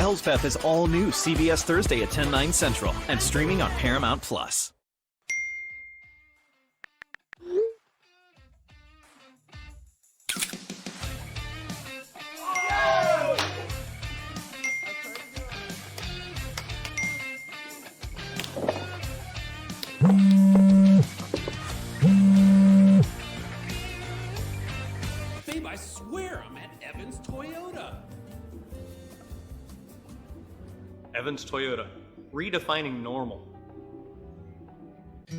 Elsbeth is all new CBS Thursday at 10/9 Central and streaming on Paramount Plus. Babe, I swear I'm at Evans Toyota. Evans Toyota, redefining normal.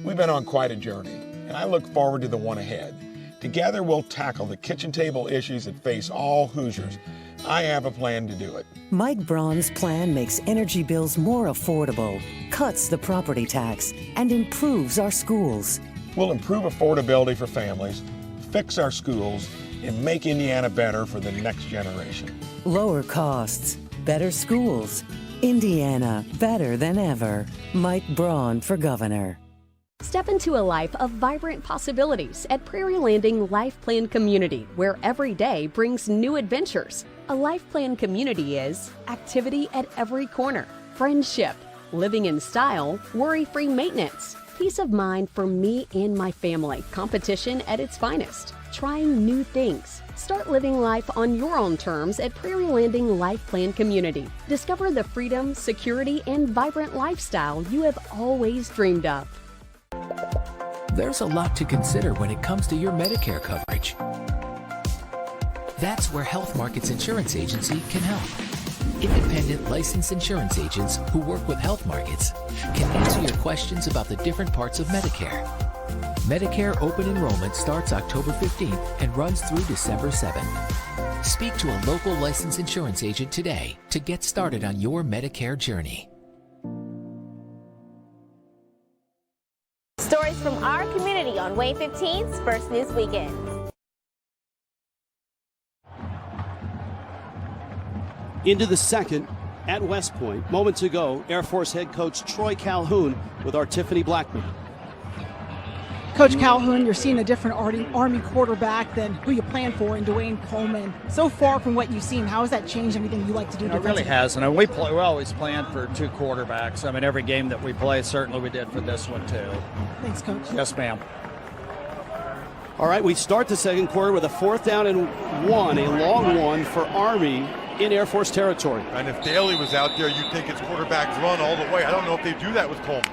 We've been on quite a journey, and I look forward to the one ahead. Together, we'll tackle the kitchen table issues that face all Hoosiers. I have a plan to do it. Mike Braun's plan makes energy bills more affordable, cuts the property tax, and improves our schools. We'll improve affordability for families, fix our schools, and make Indiana better for the next generation. Lower costs, better schools. Indiana, better than ever. Mike Braun for governor. Step into a life of vibrant possibilities at Prairie Landing Life Plan Community, where every day brings new adventures. A Life Plan community is activity at every corner, friendship, living in style, worry-free maintenance, peace of mind for me and my family, competition at its finest, trying new things. Start living life on your own terms at Prairie Landing Life Plan Community. Discover the freedom, security, and vibrant lifestyle you have always dreamed of. There's a lot to consider when it comes to your Medicare coverage. That's where Health Markets Insurance Agency can help. Independent licensed insurance agents who work with Health Markets can answer your questions about the different parts of Medicare. Medicare open enrollment starts October 15th and runs through December 7th. Speak to a local licensed insurance agent today to get started on your Medicare journey. Stories from our community on Way 15's First News Weekend. Into the second at West Point. Moments ago, Air Force head coach Troy Calhoun with our Tiffany Blackman. Coach Calhoun, you're seeing a different Army quarterback than who you planned for in Dwayne Coleman. So far from what you've seen, how has that changed anything you like to do? It really has. And we always planned for two quarterbacks. I mean, every game that we play, certainly we did for this one, too. Thanks, Coach. Yes, ma'am. All right, we start the second quarter with a 4th down and 1, a long one for Army in Air Force territory. And if Daly was out there, you'd think it's quarterback run all the way. I don't know if they do that with Coleman.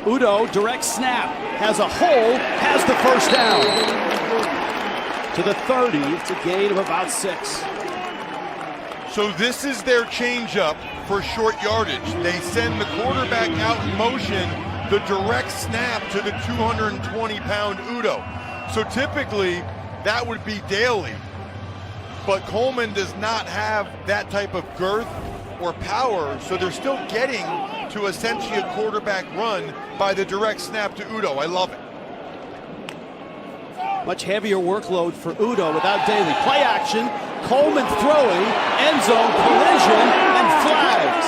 Udo, direct snap, has a hole, has the first down. To the 30, it's a gain of about 6. So this is their changeup for short yardage. They send the quarterback out in motion, the direct snap to the 220-pound Udo. So typically, that would be Daly. But Coleman does not have that type of girth or power, so they're still getting to essentially a quarterback run by the direct snap to Udo. I love it. Much heavier workload for Udo without Daly. Play action, Coleman throwing, end zone collision, and flags.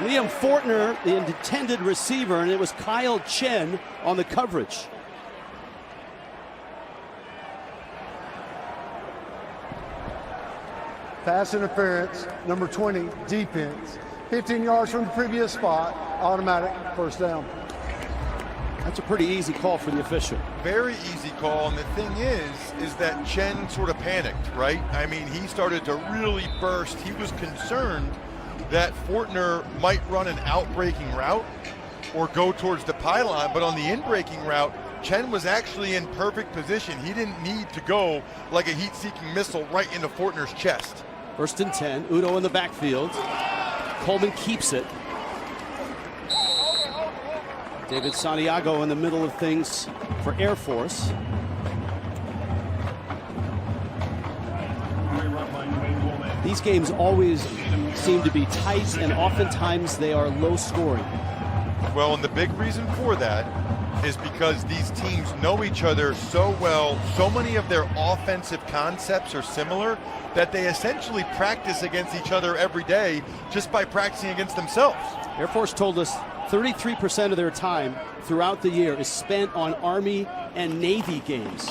Liam Fortner, the intended receiver, and it was Kyle Chen on the coverage. Pass interference, number 20, defense. 15 yards from the previous spot, automatic first down. That's a pretty easy call for the official. Very easy call, and the thing is that Chen sort of panicked, right? I mean, he started to really burst. He was concerned that Fortner might run an out-breaking route or go towards the pylon, but on the in-breaking route, Chen was actually in perfect position. He didn't need to go like a heat-seeking missile right into Fortner's chest. 1st and 10, Udo in the backfield. Coleman keeps it. David Santiago in the middle of things for Air Force. These games always seem to be tight, and oftentimes they are low scoring. Well, and the big reason for that is because these teams know each other so well. So many of their offensive concepts are similar that they essentially practice against each other every day just by practicing against themselves. Air Force told us 33% of their time throughout the year is spent on Army and Navy games.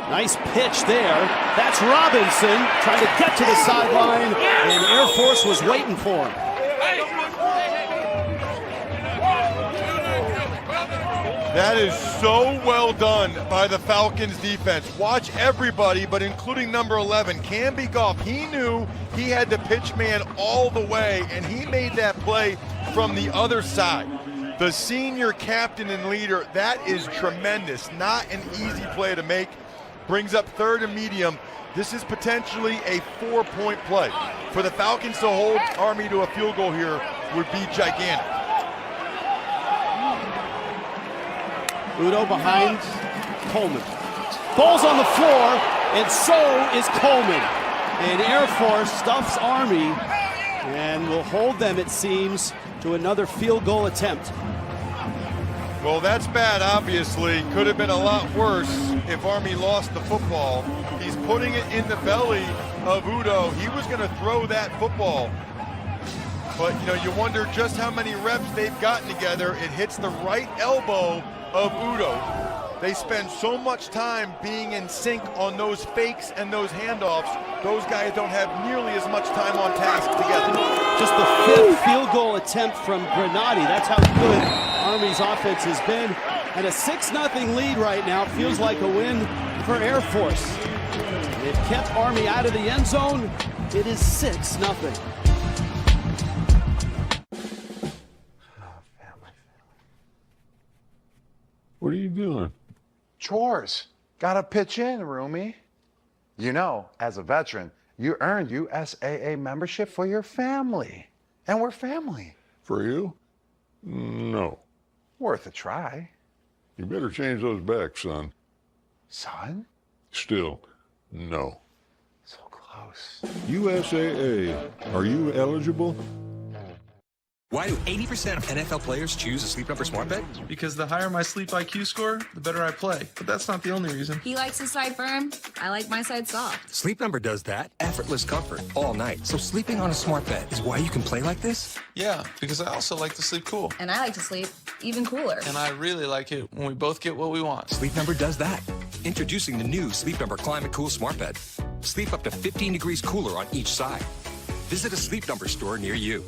Nice pitch there. That's Robinson trying to get to the sideline, and Air Force was waiting for him. That is so well done by the Falcons defense. Watch everybody, but including number 11, Camby Goff. He knew he had to pitch man all the way, and he made that play from the other side. The senior captain and leader, that is tremendous. Not an easy play to make. Brings up third and medium. This is potentially a 4-point play. For the Falcons to hold Army to a field goal here would be gigantic. Udo behind Coleman. Ball's on the floor, and so is Coleman. And Air Force stuffs Army and will hold them, it seems, to another field goal attempt. Well, that's bad, obviously. Could have been a lot worse if Army lost the football. He's putting it in the belly of Udo. He was going to throw that football. But, you wonder just how many reps they've gotten together. It hits the right elbow of Udo. They spend so much time being in sync on those fakes and those handoffs. Those guys don't have nearly as much time on task together. Just the 5th field goal attempt from Granati. That's how good Army's offense has been. And a 6-0 lead right now feels like a win for Air Force. They've kept Army out of the end zone. It is 6-0. What are you doing? Chores. Gotta pitch in, Rumi. As a veteran, you earned USAA membership for your family. And we're family. For you? No. Worth a try. You better change those back, son. Son? Still, no. So close. USAA, are you eligible? Why do 80% of NFL players choose a Sleep Number smart bed? Because the higher my sleep IQ score, the better I play. But that's not the only reason. He likes his side firm. I like my side soft. Sleep Number does that. Effortless comfort all night. So sleeping on a smart bed is why you can play like this? Yeah, because I also like to sleep cool. And I like to sleep even cooler. And I really like it when we both get what we want. Sleep Number does that. Introducing the new Sleep Number Climate Cool smart bed. Sleep up to 15 degrees cooler on each side. Visit a Sleep Number store near you.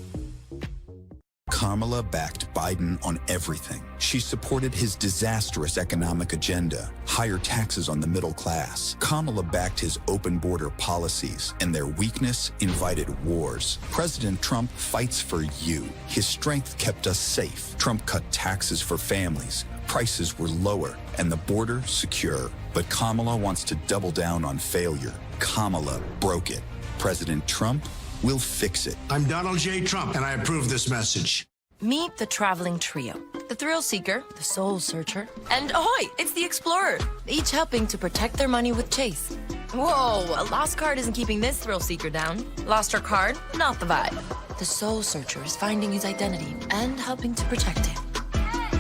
Kamala backed Biden on everything. She supported his disastrous economic agenda, higher taxes on the middle class. Kamala backed his open border policies, and their weakness invited wars. President Trump fights for you. His strength kept us safe. Trump cut taxes for families. Prices were lower, and the border secure. But Kamala wants to double down on failure. Kamala broke it. President Trump will fix it. I'm Donald J. Trump, and I approve this message. Meet the traveling trio. The thrill seeker, the soul searcher, and ahoy, it's the explorer. Each helping to protect their money with Chase. Whoa, a lost card isn't keeping this thrill seeker down. Lost her card? Not the vibe. The soul searcher is finding his identity and helping to protect it.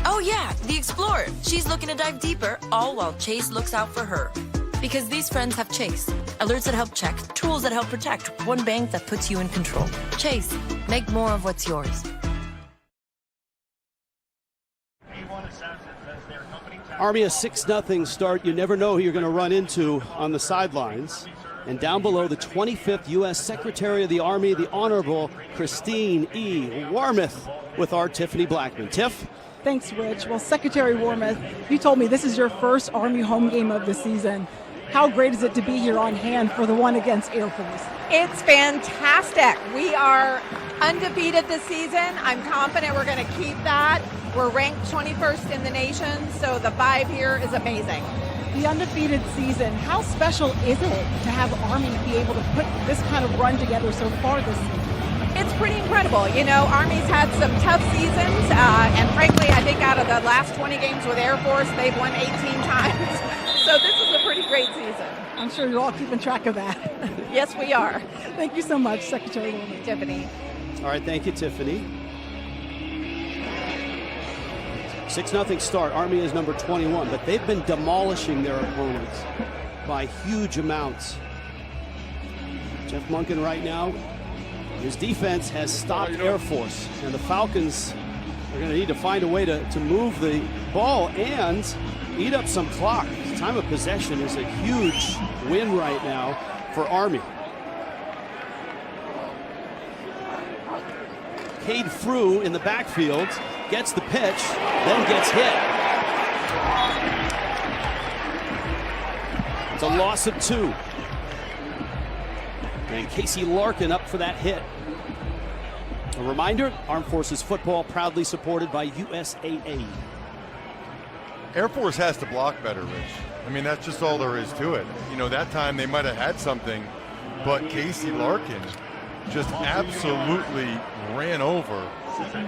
Oh yeah, the explorer. She's looking to dive deeper, all while Chase looks out for her. Because these friends have Chase. Alerts that help check, tools that help protect, one bank that puts you in control. Chase, make more of what's yours. Army a 6-0 start. You never know who you're going to run into on the sidelines. And down below, the 25th U.S. Secretary of the Army, the Honorable Christine E. Warmoth, with our Tiffany Blackman. Tiff? Thanks, Rich. Well, Secretary Warmoth, you told me this is your first Army home game of the season. How great is it to be here on hand for the one against Air Force? It's fantastic. We are undefeated this season. I'm confident we're going to keep that. We're ranked 21st in the nation, so the vibe here is amazing. The undefeated season, how special is it to have Army be able to put this kind of run together so far this season? It's pretty incredible. You know, Army's had some tough seasons, and frankly, I think out of the last 20 games with Air Force, they've won 18 times. So this is a pretty great season. I'm sure you're all keeping track of that. Yes, we are. Thank you so much, Secretary Warmoth. Tiffany. All right, thank you, Tiffany. 6-0 start. Army is number 21, but they've been demolishing their opponents by huge amounts. Jeff Monken right now, his defense has stopped Air Force, and the Falcons are going to need to find a way to move the ball and eat up some clock. It's time time of possession is a huge win right now for Army. Cade Frew in the backfield, gets the pitch, then gets hit. It's a loss of 2. And Casey Larkin up for that hit. A reminder, Armed Forces football proudly supported by USAA. Air Force has to block better, Rich. I mean, that's just all there is to it. You know, that time they might have had something, but Casey Larkin just absolutely ran over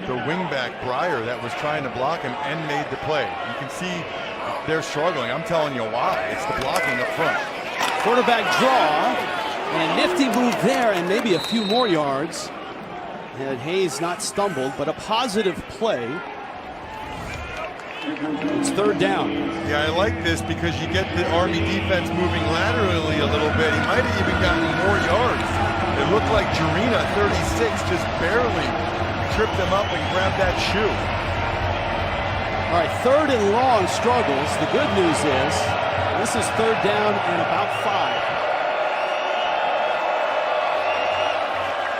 the wingback Breyer that was trying to block him and made the play. You can see they're struggling. I'm telling you why. It's the blocking up front. Quarterback draw, and nifty move there, and maybe a few more yards. And Hayes not stumbled, but a positive play. It's 3rd down. Yeah, I like this because you get the Army defense moving laterally a little bit. He might have even gotten more yards. It looked like Jarena, 36, just barely tripped him up and grabbed that shoe. All right, 3rd and long struggles. The good news is this is 3rd down and about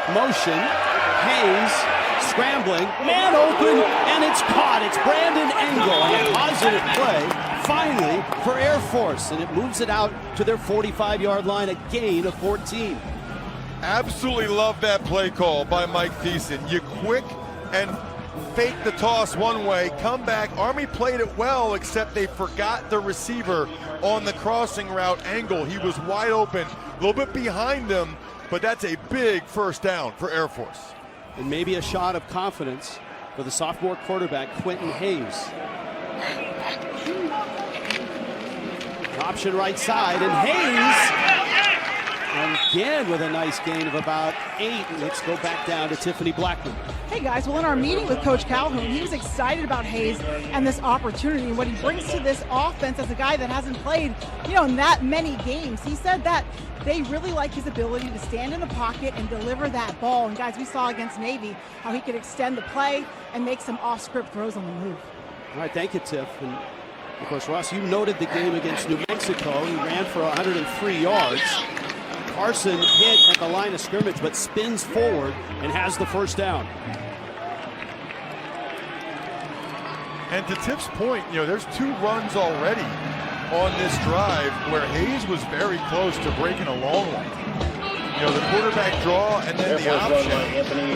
5. Motion. Hayes scrambling, man open, and it's caught. It's Brandon Engel, and a positive play finally for Air Force, and it moves it out to their 45-yard line, a gain of 14. Absolutely love that play call by Mike Thiessen. You quick and fake the toss one way, come back. Army played it well, except they forgot the receiver on the crossing route. Engel, he was wide open, a little bit behind them, but that's a big 1st down for Air Force. And maybe a shot of confidence for the sophomore quarterback, Quentin Hayes. Option right side, and Hayes, and again with a nice gain of about 8. Let's go back down to Tiffany Blackman. Hey guys, well in our meeting with Coach Calhoun, he was excited about Hayes and this opportunity and what he brings to this offense as a guy that hasn't played, in that many games. He said that they really like his ability to stand in the pocket and deliver that ball. And guys, we saw against Navy how he could extend the play and make some off-script throws on the move. All right, thank you, Tiff. And of course, Ross, you noted the game against New Mexico. He ran for 103 yards. Carson hit at the line of scrimmage, but spins forward and has the 1st down. And to Tiff's point, there's 2 runs already on this drive where Hayes was very close to breaking a long one. The quarterback draw and then the option.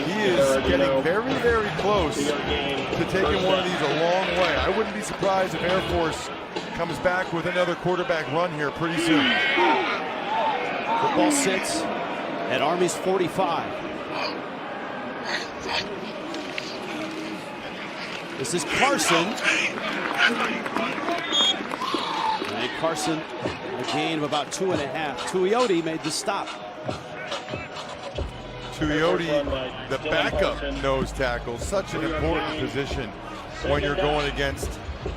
He is getting very, very close to taking one of these a long way. I wouldn't be surprised if Air Force comes back with another quarterback run here pretty soon. Football sits at Army's 45. This is Carson. And Carson, a gain of about 2.5. Tuioti made the stop. Tuioti, the backup nose tackle, such an important position when you're going against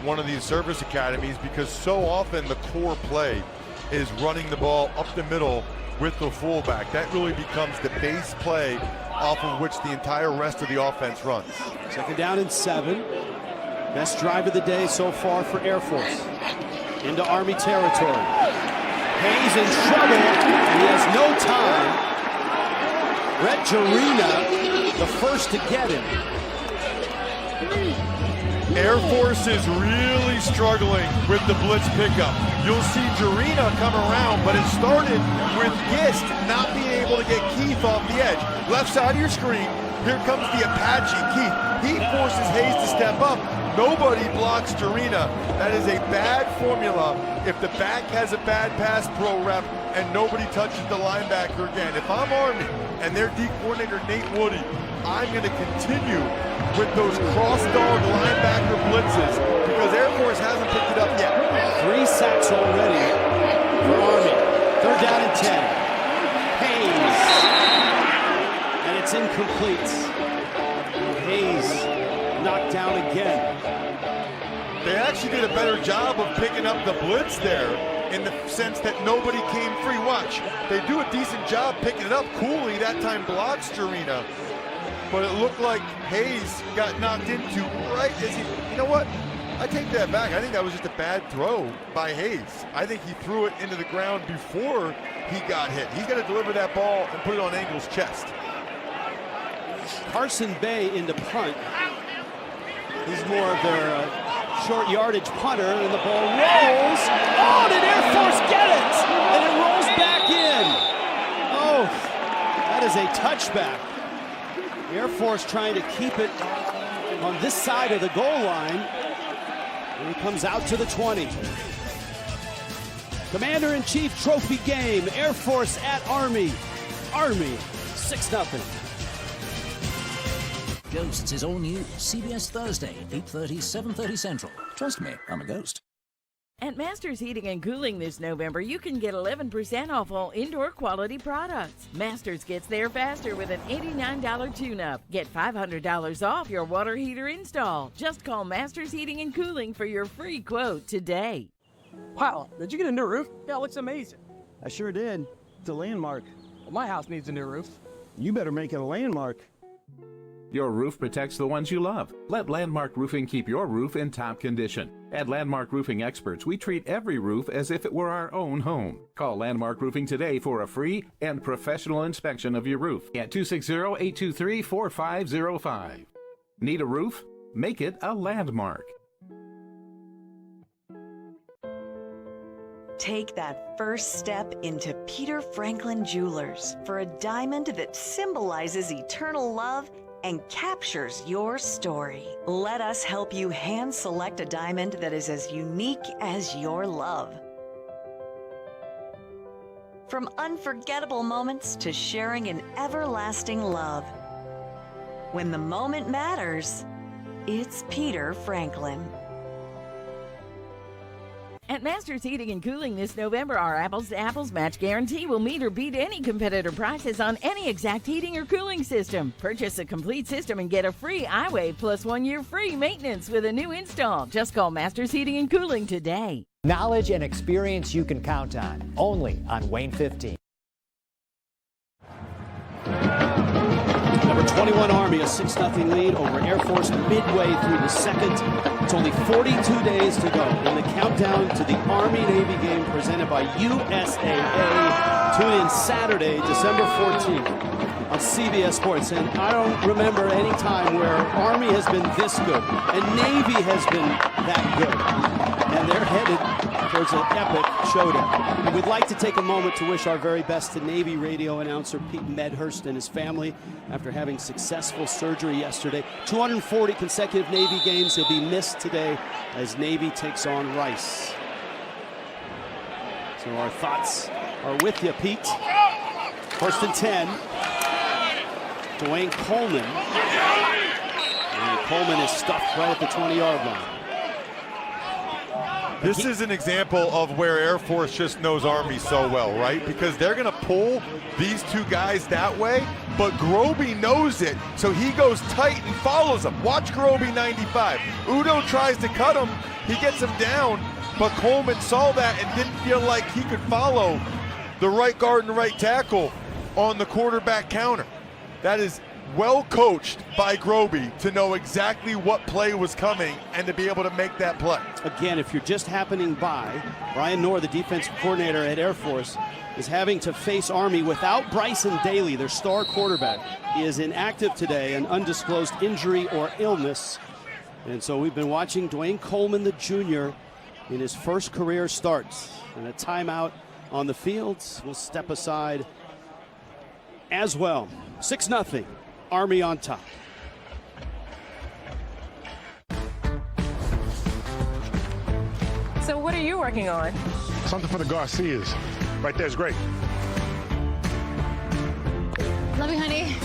one of these service academies, because so often the core play is running the ball up the middle with the fullback. That really becomes the base play off of which the entire rest of the offense runs. 2nd down and 7. Best drive of the day so far for Air Force. Into Army territory. Hayes in trouble, and he has no time. Brett Jarena, the first to get him. Air Force is really struggling with the blitz pickup. You'll see Jarena come around, but it started with Gist not being able to get Keith off the edge. Left side of your screen, here comes the Apache, Keith. He forces Hayes to step up. Nobody blocks Jarena. That is a bad formula if the back has a bad pass pro rep and nobody touches the linebacker again. If I'm Army and their D coordinator, Nate Woody, I'm going to continue with those cross-dog linebacker blitzes because Air Force hasn't picked it up yet. 3 sacks already for Army. 3rd down and 10. Hayes. And it's incomplete. Hayes knocked down again. They actually did a better job of picking up the blitz there in the sense that nobody came free. Watch, they do a decent job picking it up. Cooley that time blocks Jarena, but it looked like Hayes got knocked into right as he, you know what? I take that back. I think that was just a bad throw by Hayes. I think he threw it into the ground before he got hit. He's got to deliver that ball and put it on Engel's chest. Carson Bay into punt. He's more of their short yardage punter, and the ball rolls. Oh, did Air Force get it? And it rolls back in. Oh, that is a touchback. Air Force trying to keep it on this side of the goal line. And he comes out to the 20. Commander-in-Chief trophy game. Air Force at Army. Army 6-0. Ghosts is all new. CBS Thursday, 8:30, 7:30 Central. Trust me, I'm a ghost. At Masters Heating and Cooling this November, you can get 11% off all indoor quality products. Masters gets there faster with an $89 tune-up. Get $500 off your water heater install. Just call Masters Heating and Cooling for your free quote today. Wow, did you get a new roof? Yeah, it looks amazing. I sure did. It's a landmark. Well, my house needs a new roof. You better make it a landmark. Your roof protects the ones you love. Let Landmark Roofing keep your roof in top condition. At Landmark Roofing Experts, we treat every roof as if it were our own home. Call Landmark Roofing today for a free and professional inspection of your roof at 260-823-4505. Need a roof? Make it a landmark. Take that first step into Peter Franklin Jewelers for a diamond that symbolizes eternal love and captures your story. Let us help you hand select a diamond that is as unique as your love. From unforgettable moments to sharing an everlasting love. When the moment matters, it's Peter Franklin. At Masters Heating and Cooling this November, our apples to apples match guarantee will meet or beat any competitor prices on any exact heating or cooling system. Purchase a complete system and get a free iWave plus 1 year free maintenance with a new install. Just call Masters Heating and Cooling today. Knowledge and experience you can count on, only on Wayne 15. Number 21 Army, a 6-0 lead over Air Force midway through the second. It's only 42 days to go in the countdown to the Army-Navy game presented by USAA. Tune in Saturday, December 14th on CBS Sports. And I don't remember any time where Army has been this good and Navy has been that good. And they're headed towards an epic showdown. And we'd like to take a moment to wish our very best to Navy radio announcer Pete Medhurst and his family after having successful surgery yesterday. 240 consecutive Navy games. He'll be missed today as Navy takes on Rice. So our thoughts are with you, Pete. First and 10. Dwayne Coleman. And Coleman is stuffed right at the 20-yard line. This is an example of where Air Force just knows Army so well, right? Because they're going to pull these two guys that way, but Groby knows it, so he goes tight and follows them. Watch Groby 95. Udo tries to cut him. He gets him down, but Coleman saw that and didn't feel like he could follow the right guard and right tackle on the quarterback counter. That is well coached by Groby to know exactly what play was coming and to be able to make that play. Again, if you're just happening by, Brian Knorr, the defensive coordinator at Air Force, is having to face Army without Bryson Daly, their star quarterback. He is inactive today, an undisclosed injury or illness. And so we've been watching Dwayne Coleman, the junior, in his first career starts. And a timeout on the field will step aside as well. 6-0. Army on top. So what are you working on? Something for the Garcias. Right there's great. Love you, honey.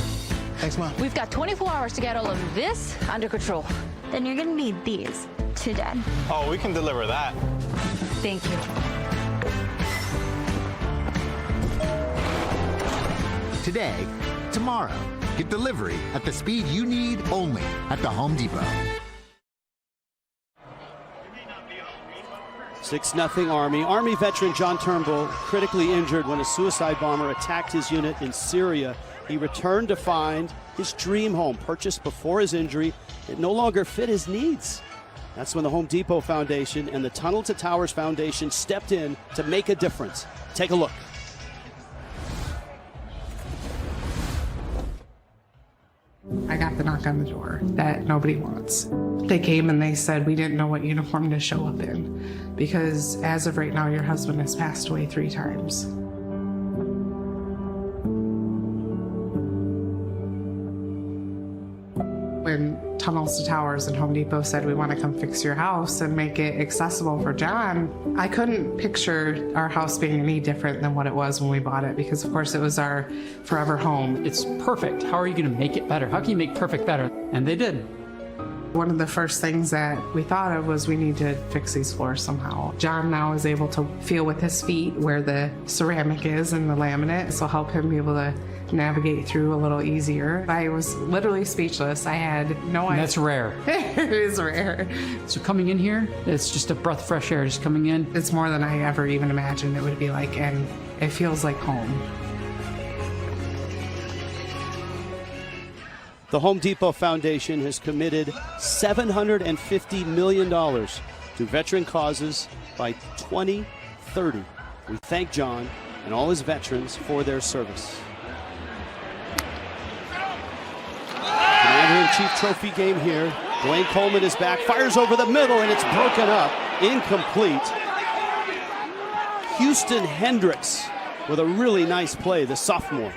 Thanks, Mom. We've got 24 hours to get all of this under control. Then you're gonna need these today. Oh, we can deliver that. Thank you. Today, tomorrow. Get delivery at the speed you need only at the Home Depot. 6-0 Army. Army veteran John Turnbull critically injured when a suicide bomber attacked his unit in Syria. He returned to find his dream home, purchased before his injury. It no longer fit his needs. That's when the Home Depot Foundation and the Tunnel to Towers Foundation stepped in to make a difference. Take a look. I got the knock on the door that nobody wants. They came and they said, we didn't know what uniform to show up in because as of right now, your husband has passed away 3 times. When Tunnels to Towers and Home Depot said, we want to come fix your house and make it accessible for John, I couldn't picture our house being any different than what it was when we bought it because, of course, it was our forever home. It's perfect. How are you going to make it better? How can you make perfect better? And they did. One of the first things that we thought of was we need to fix these floors somehow. John now is able to feel with his feet where the ceramic is and the laminate. This will help him be able to navigate through a little easier. I was literally speechless. I had no idea. That's rare. It is rare. So coming in here, it's just a breath of fresh air just coming in. It's more than I ever even imagined it would be like, and it feels like home. The Home Depot Foundation has committed $750 million to veteran causes by 2030. We thank John and all his veterans for their service. Commander-in-Chief trophy game here. Dwayne Coleman is back, fires over the middle, and it's broken up. Incomplete. Houston Hendricks with a really nice play, the sophomore.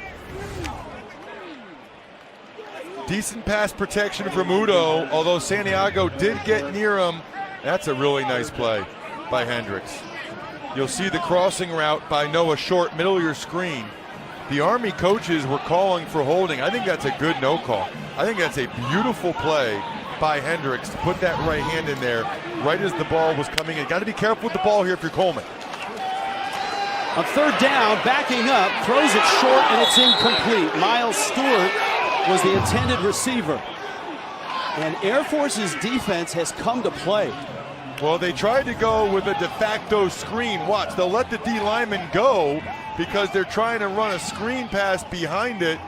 Decent pass protection from Udo, although Santiago did get near him. That's a really nice play by Hendricks. You'll see the crossing route by Noah Short, middle of your screen. The Army coaches were calling for holding. I think that's a good no call. I think that's a beautiful play by Hendricks to put that right hand in there right as the ball was coming in. Got to be careful with the ball here if you're Coleman. On third down, backing up, throws it short, and it's incomplete. Miles Stewart was the intended receiver. And Air Force's defense has come to play. Well, they tried to go with a de facto screen. Watch, they'll let the D lineman go because they're trying to run a screen pass behind it,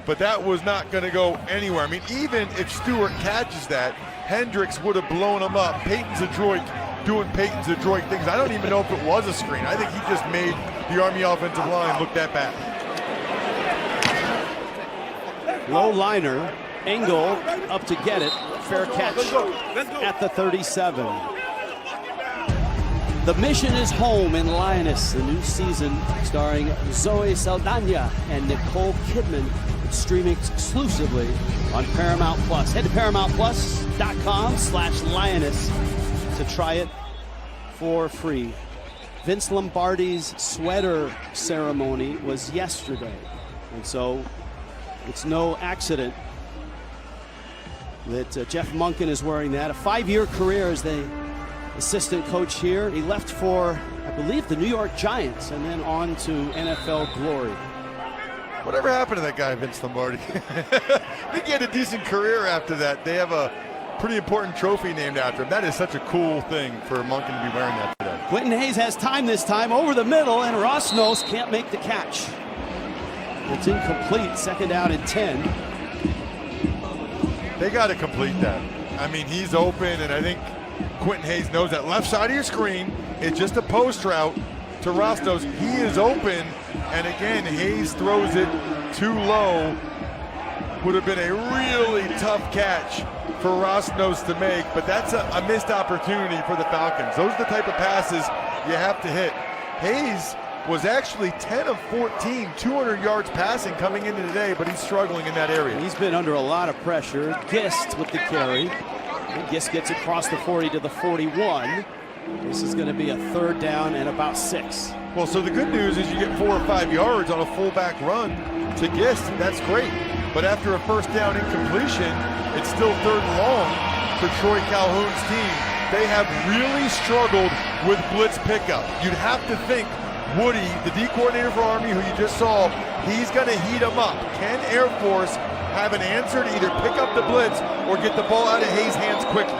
but that was not going to go anywhere. I mean, even if Stewart catches that, Hendricks would have blown him up. Peyton's adroit doing Peyton's adroit things. I don't even know if it was a screen. I think he just made the Army offensive line look that bad. Low liner, Engel up to get it. Fair catch at the 37. The Mission is home in Lioness, the new season starring Zoe Saldana and Nicole Kidman, streaming exclusively on Paramount Plus. Head to ParamountPlus.com/Lioness to try it for free. Vince Lombardi's sweater ceremony was yesterday, and so it's no accident that Jeff Monken is wearing that. A 5-year career as the assistant coach here. He left for, I believe, the New York Giants and then on to NFL glory. Whatever happened to that guy, Vince Lombardi? I think he had a decent career after that. They have a pretty important trophy named after him. That is such a cool thing for Monken to be wearing that today. Quentin Hayes has time this time over the middle, and Rosnos can't make the catch. It's incomplete, 2nd down and 10. They got to complete that. I mean, he's open, and I think Quentin Hayes knows that. Left side of your screen, it's just a post route to Rosnos. He is open, and again, Hayes throws it too low. Would have been a really tough catch for Rosnos to make, but that's a missed opportunity for the Falcons. Those are the type of passes you have to hit. Hayes was actually 10 of 14, 200 yards passing coming into today, but he's struggling in that area. He's been under a lot of pressure. Gist with the carry. And Gist gets across the 40 to the 41. This is going to be a 3rd down and about 6. Well, so the good news is you get 4 or 5 yards on a fullback run to Gist. That's great. But after a 1st down incompletion, it's still 3rd and long for Troy Calhoun's team. They have really struggled with blitz pickup. You'd have to think Woody, the D coordinator for Army, who you just saw, he's going to heat them up. Can Air Force have an answer to either pick up the blitz or get the ball out of Hayes' hands quickly?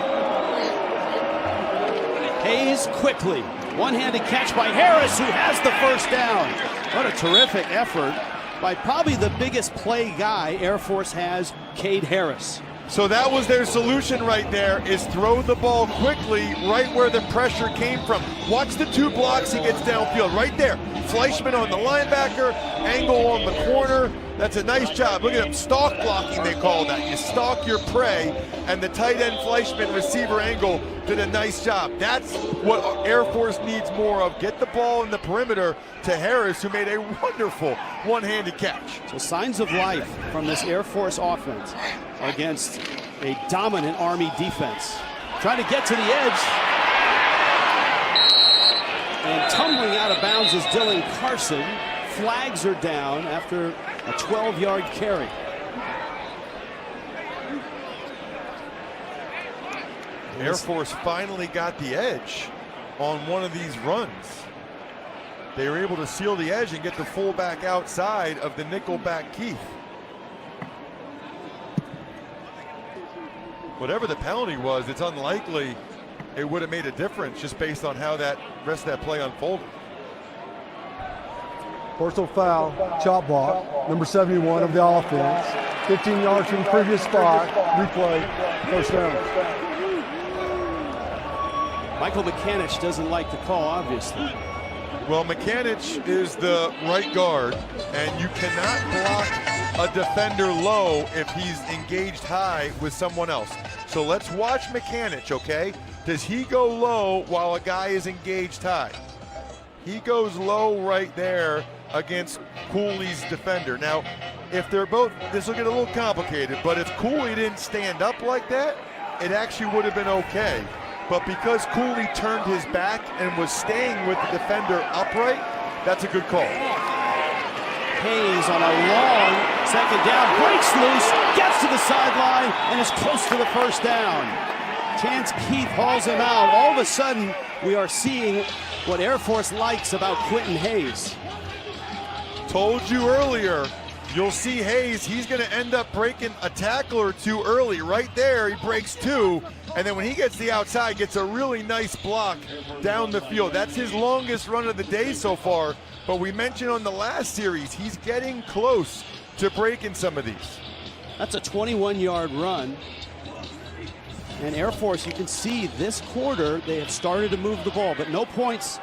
Hayes quickly. One-handed catch by Harris, who has the 1st down. What a terrific effort by probably the biggest play guy Air Force has, Cade Harris. So that was their solution right there, is throw the ball quickly right where the pressure came from. Watch the 2 blocks he gets downfield right there. Fleischman on the linebacker, Angle on the corner. That's a nice job. Look at him, stalk blocking they call that. You stalk your prey, and the tight end Fleischman, receiver Angle did a nice job. That's what Air Force needs more of. Get the ball in the perimeter to Harris, who made a wonderful one-handed catch. So signs of life from this Air Force offense against a dominant Army defense. Trying to get to the edge. And tumbling out of bounds is Dylan Carson. Flags are down after a 12-yard carry. Air Force finally got the edge on one of these runs. They were able to seal the edge and get the fullback outside of the nickelback Keith. Whatever the penalty was, it's unlikely it would have made a difference just based on how that rest of that play unfolded. Personal foul, chop block, number 71 of the offense. 15 yards from the previous spot, replay, first down. Michael McCanich doesn't like the call, obviously. Well, McCanich is the right guard, and you cannot block a defender low if he's engaged high with someone else. So let's watch McCanich, okay? Does he go low while a guy is engaged high? He goes low right there against Cooley's defender. Now, if they're both, this will get a little complicated, but if Cooley didn't stand up like that, it actually would have been okay. But because Cooley turned his back and was staying with the defender upright, that's a good call. Hayes on a long second down, breaks loose, gets to the sideline, and is close to the first down. Chance Keith hauls him out. All of a sudden, we are seeing what Air Force likes about Quentin Hayes. Told you earlier, you'll see Hayes, he's going to end up breaking a tackle or two early. Right there, he breaks 2, and then when he gets the outside, gets a really nice block down the field. That's his longest run of the day so far, but we mentioned on the last series, he's getting close to breaking some of these. That's a 21-yard run. And Air Force, you can see this quarter, they have started to move the ball, but no points.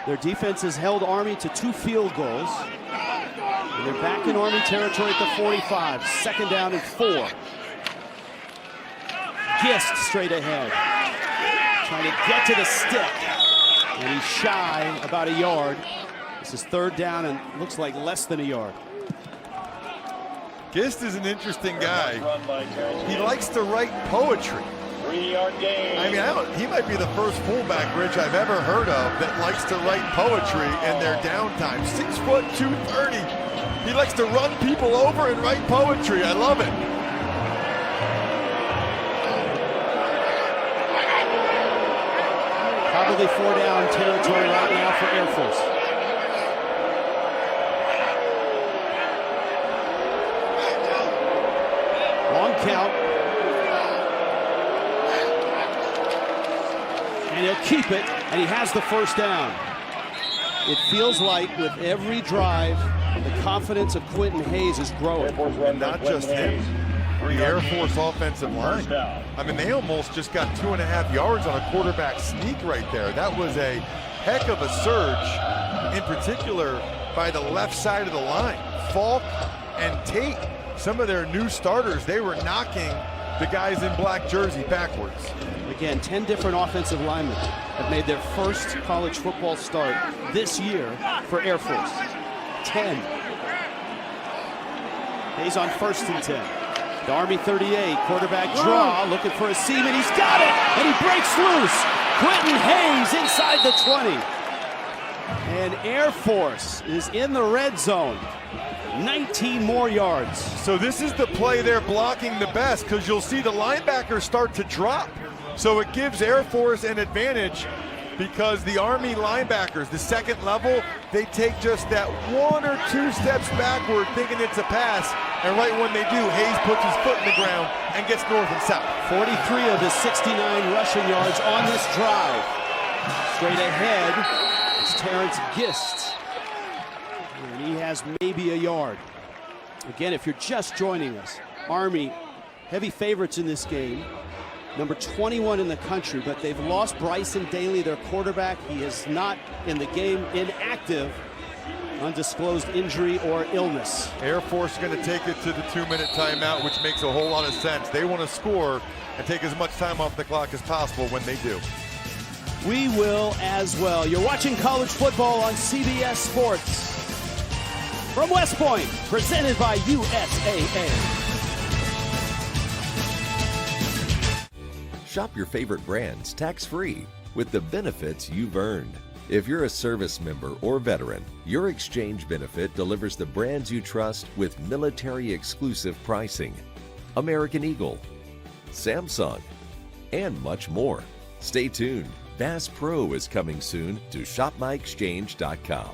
Their defense has held Army to 2 field goals. And they're back in Army territory at the 45. Second down and 4. Gist straight ahead. Trying to get to the stick. And he's shy about a yard. This is third down and looks like less than a yard. Gist is an interesting guy. He likes to write poetry. 3-yard gain. I mean, he might be the first fullback, Rich, I've ever heard of that likes to write poetry in their downtime. 6 foot 230. He likes to run people over and write poetry. I love it. Probably 4-down territory right now for Air Force. Long count. And he'll keep it, and he has the first down. It feels like with every drive, the confidence of Quentin Hayes is growing. And not just him, the Air Force offensive line. I mean, they almost just got 2.5 yards on a quarterback sneak right there. That was a heck of a surge, in particular by the left side of the line. Falk and Tate, some of their new starters, they were knocking the guys in black jersey backwards. Again, 10 different offensive linemen have made their first college football start this year for Air Force. 10. Hayes on 1st and 10. The Army 38, quarterback draw, looking for a seam, and he's got it, and he breaks loose. Quentin Hayes inside the 20. And Air Force is in the red zone. 19 more yards. So this is the play they're blocking the best, because you'll see the linebackers start to drop. So it gives Air Force an advantage because the Army linebackers, the second level, they take just that 1 or 2 steps backward thinking it's a pass, and right when they do, Hayes puts his foot in the ground and gets north and south. 43 of his 69 rushing yards on this drive. Straight ahead, it's Terrence Gist. And he has maybe a yard. Again, if you're just joining us, Army heavy favorites in this game. Number 21 in the country, but they've lost Bryson Daly, their quarterback. He is not in the game, inactive, undisclosed injury or illness. Air Force going to take it to the 2-minute timeout, which makes a whole lot of sense. They want to score and take as much time off the clock as possible when they do. We will as well. You're watching college football on CBS Sports. From West Point, presented by USAA. Shop your favorite brands tax-free with the benefits you've earned. If you're a service member or veteran, your exchange benefit delivers the brands you trust with military-exclusive pricing. American Eagle, Samsung, and much more. Stay tuned. Bass Pro is coming soon to shopmyexchange.com.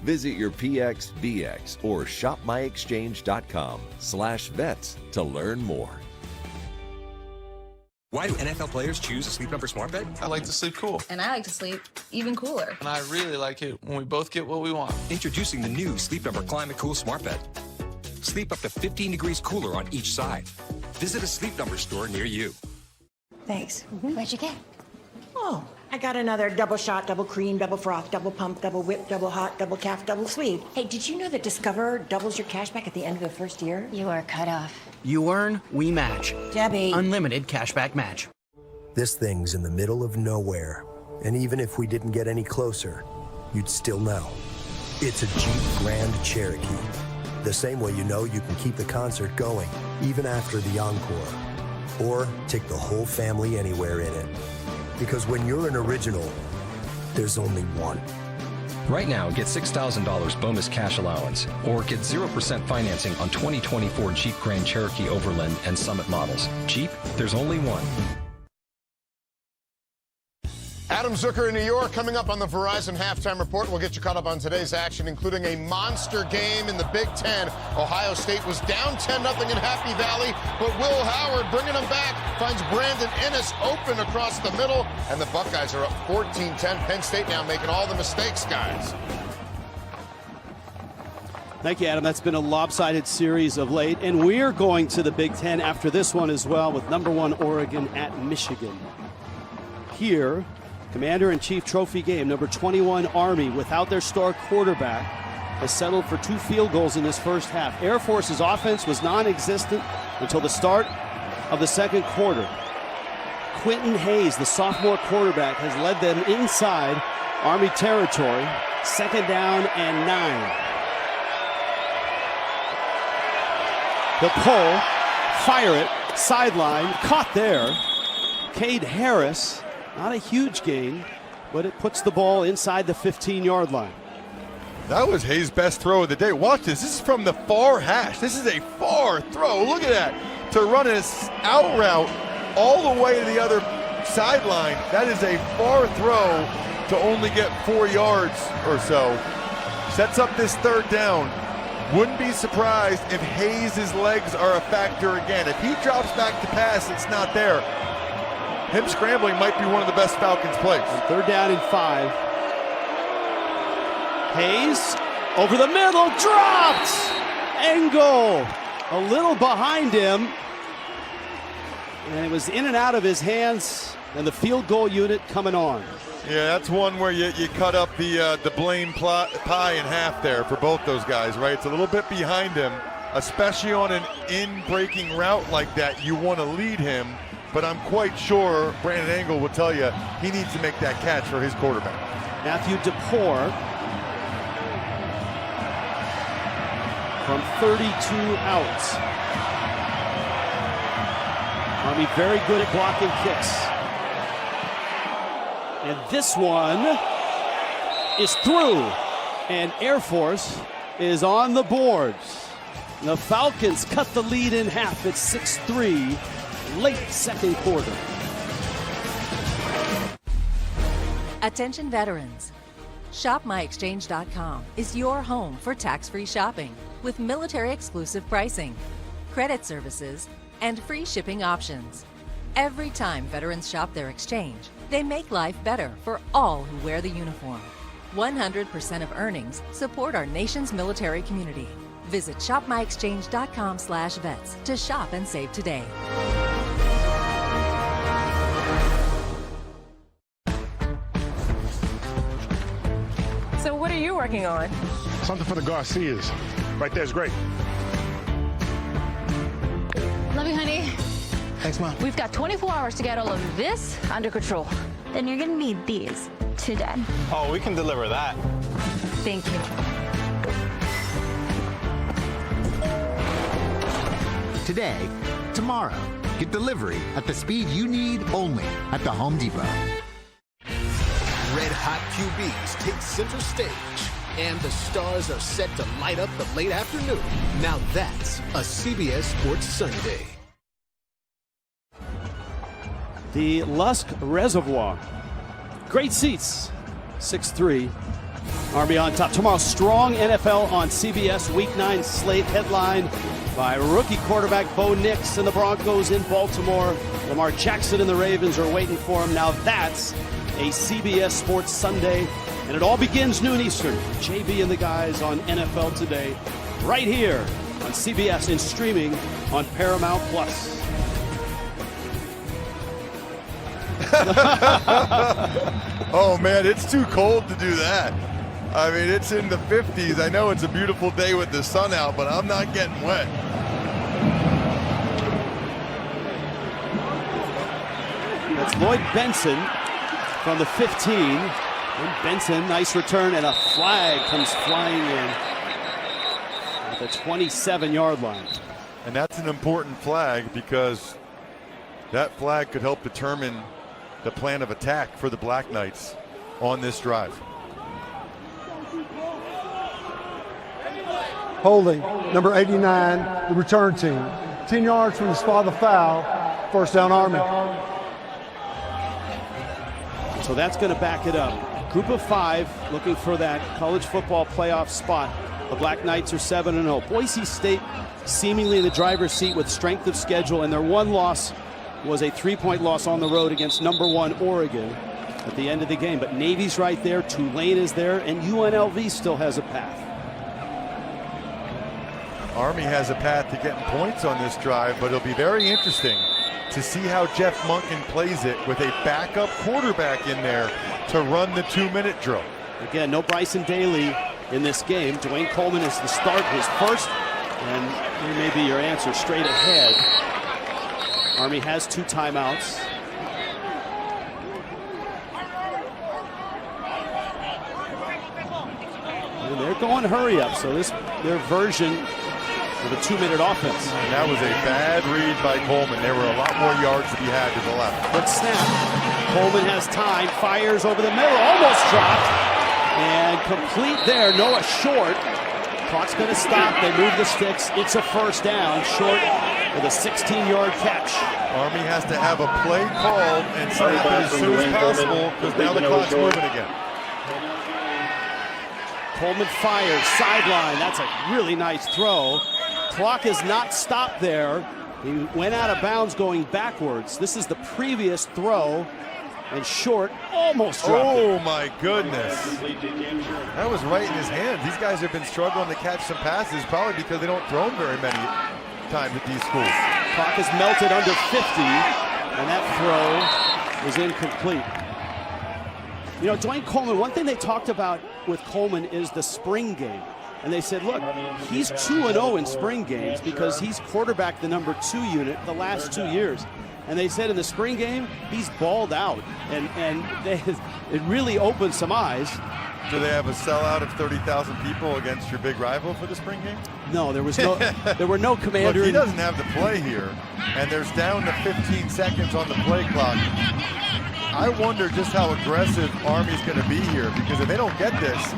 Visit your PX, VX, or shopmyexchange.com/vets to learn more. Why do NFL players choose a Sleep Number smart bed? I like to sleep cool. And I like to sleep even cooler. And I really like it when we both get what we want. Introducing the new Sleep Number Climate Cool smart bed. Sleep up to 15 degrees cooler on each side. Visit a Sleep Number store near you. Thanks. What'd you get? Oh, I got another double shot, double cream, double froth, double pump, double whip, double hot, double calf, double sweet. Hey, did you know that Discover doubles your cash back at the end of the first year? You are cut off. You earn, we match. Debbie. Unlimited cashback match. This thing's in the middle of nowhere. And even if we didn't get any closer, you'd still know. It's a Jeep Grand Cherokee. The same way you know you can keep the concert going, even after the encore. Or take the whole family anywhere in it. Because when you're an original, there's only one. Right now, get $6,000 bonus cash allowance, or get 0% financing on 2024 Jeep Grand Cherokee Overland and Summit models. Jeep, there's only one. Adam Zucker in New York coming up on the Verizon Halftime Report. We'll get you caught up on today's action, including a monster game in the Big Ten. Ohio State was down 10-0 in Happy Valley, but Will Howard bringing them back finds Brandon Ennis open across the middle, and the Buckeyes are up 14-10. Penn State now making all the mistakes, guys. Thank you, Adam. That's been a lopsided series of late, and we're going to the Big Ten after this one as well with number 1 Oregon at Michigan. Here, Commander-in-Chief trophy game, number 21 Army, without their star quarterback, has settled for 2 field goals in this first half. Air Force's offense was non-existent until the start of the second quarter. Quentin Hayes, the sophomore quarterback, has led them inside Army territory. 2nd down and 9. He'll pull, fire it, sideline, caught there. Cade Harris. Not a huge gain, but it puts the ball inside the 15-yard line. That was Hayes' best throw of the day. Watch this. This is from the far hash. This is a far throw. Look at that. To run an out route all the way to the other sideline. That is a far throw to only get 4 yards or so. Sets up this 3rd down. Wouldn't be surprised if Hayes' legs are a factor again. If he drops back to pass, it's not there. Him scrambling might be one of the best Falcons plays. 3rd down and 5. Hayes over the middle, dropped! Engel a little behind him. And it was in and out of his hands, and the field goal unit coming on. Yeah, that's one where you cut up the Blaine pie in half there for both those guys, right? It's a little bit behind him, especially on an in-breaking route like that. You want to lead him. But I'm quite sure Brandon Engel will tell you he needs to make that catch for his quarterback. Matthew DePore from 32 out. Army very good at blocking kicks. And this one is through. And Air Force is on the boards. The Falcons cut the lead in half at 6-3. Late second quarter. Attention veterans. ShopMyExchange.com is your home for tax-free shopping with military-exclusive pricing, credit services, and free shipping options. Every time veterans shop their exchange, they make life better for all who wear the uniform. 100% of earnings support our nation's military community. Visit shopmyexchange.com/vets to shop and save today. So what are you working on? Something for the Garcias. Right there's great. Love you, honey. Thanks, Mom. We've got 24 hours to get all of this under control. Then you're gonna need these today. Oh, we can deliver that. Thank you. Today, tomorrow. Get delivery at the speed you need only at the Home Depot. Red hot QBs take center stage, and the stars are set to light up the late afternoon. Now that's a CBS Sports Sunday. The Lusk Reservoir. Great seats. 6'3". Army on top. Tomorrow, strong NFL on CBS Week 9 slate, headlined by rookie quarterback Bo Nix and the Broncos in Baltimore. Lamar Jackson and the Ravens are waiting for him. Now that's a CBS Sports Sunday, and it all begins noon Eastern. JB and the guys on NFL Today, right here on CBS and streaming on Paramount Plus. Oh man, it's too cold to do that. I mean, it's in the 50s. I know it's a beautiful day with the sun out, but I'm not getting wet. That's Lloyd Benson from the 15. And Benson, nice return, and a flag comes flying in at the 27-yard line. And that's an important flag because that flag could help determine the plan of attack for the Black Knights on this drive. Holding, number 89, the return team. 10 yards from the spot of the foul, first down Army. So that's going to back it up. Group of 5 looking for that college football playoff spot. The Black Knights are 7-0. Boise State seemingly in the driver's seat with strength of schedule, and their one loss was a 3-point loss on the road against number 1 Oregon at the end of the game. But Navy's right there, Tulane is there, and UNLV still has a path. Army has a path to getting points on this drive, but it'll be very interesting to see how Jeff Monken plays it with a backup quarterback in there to run the 2-minute drill. Again, no Bryson Daly in this game. Dwayne Coleman is the start, his first, and here may be your answer straight ahead. Army has 2 timeouts. And they're going hurry up, so their version of a 2-minute offense. And that was a bad read by Coleman. There were a lot more yards to be had to the left. But snap. Coleman has time, fires over the middle, almost dropped, and complete there. Noah Short. Clock's going to stop. They move the sticks. It's a first down. Short with a 16-yard catch. Army has to have a play called and snap it as soon as possible because now the clock's moving again. Coleman fires, sideline. That's a really nice throw. Clock is not stopped there. He went out of bounds going backwards. This is the previous throw, and Short almost dropped it. Oh my goodness. That was right in his hands. These guys have been struggling to catch some passes, probably because they don't throw them very many times at these schools. Clock is melted under 50, and that throw was incomplete. You know, Dwayne Coleman, one thing they talked about with Coleman is the spring game. And they said, look, he's 2-0 in spring games because he's quarterbacked the number 2 unit the last 2 years. And they said in the spring game, he's balled out. And it really opened some eyes. Do they have a sellout of 30,000 people against your big rival for the spring game? No, there were no Commander. Look, he doesn't have the play here, and there's down to 15 seconds on the play clock. I wonder just how aggressive Army's going to be here, because if they don't get this,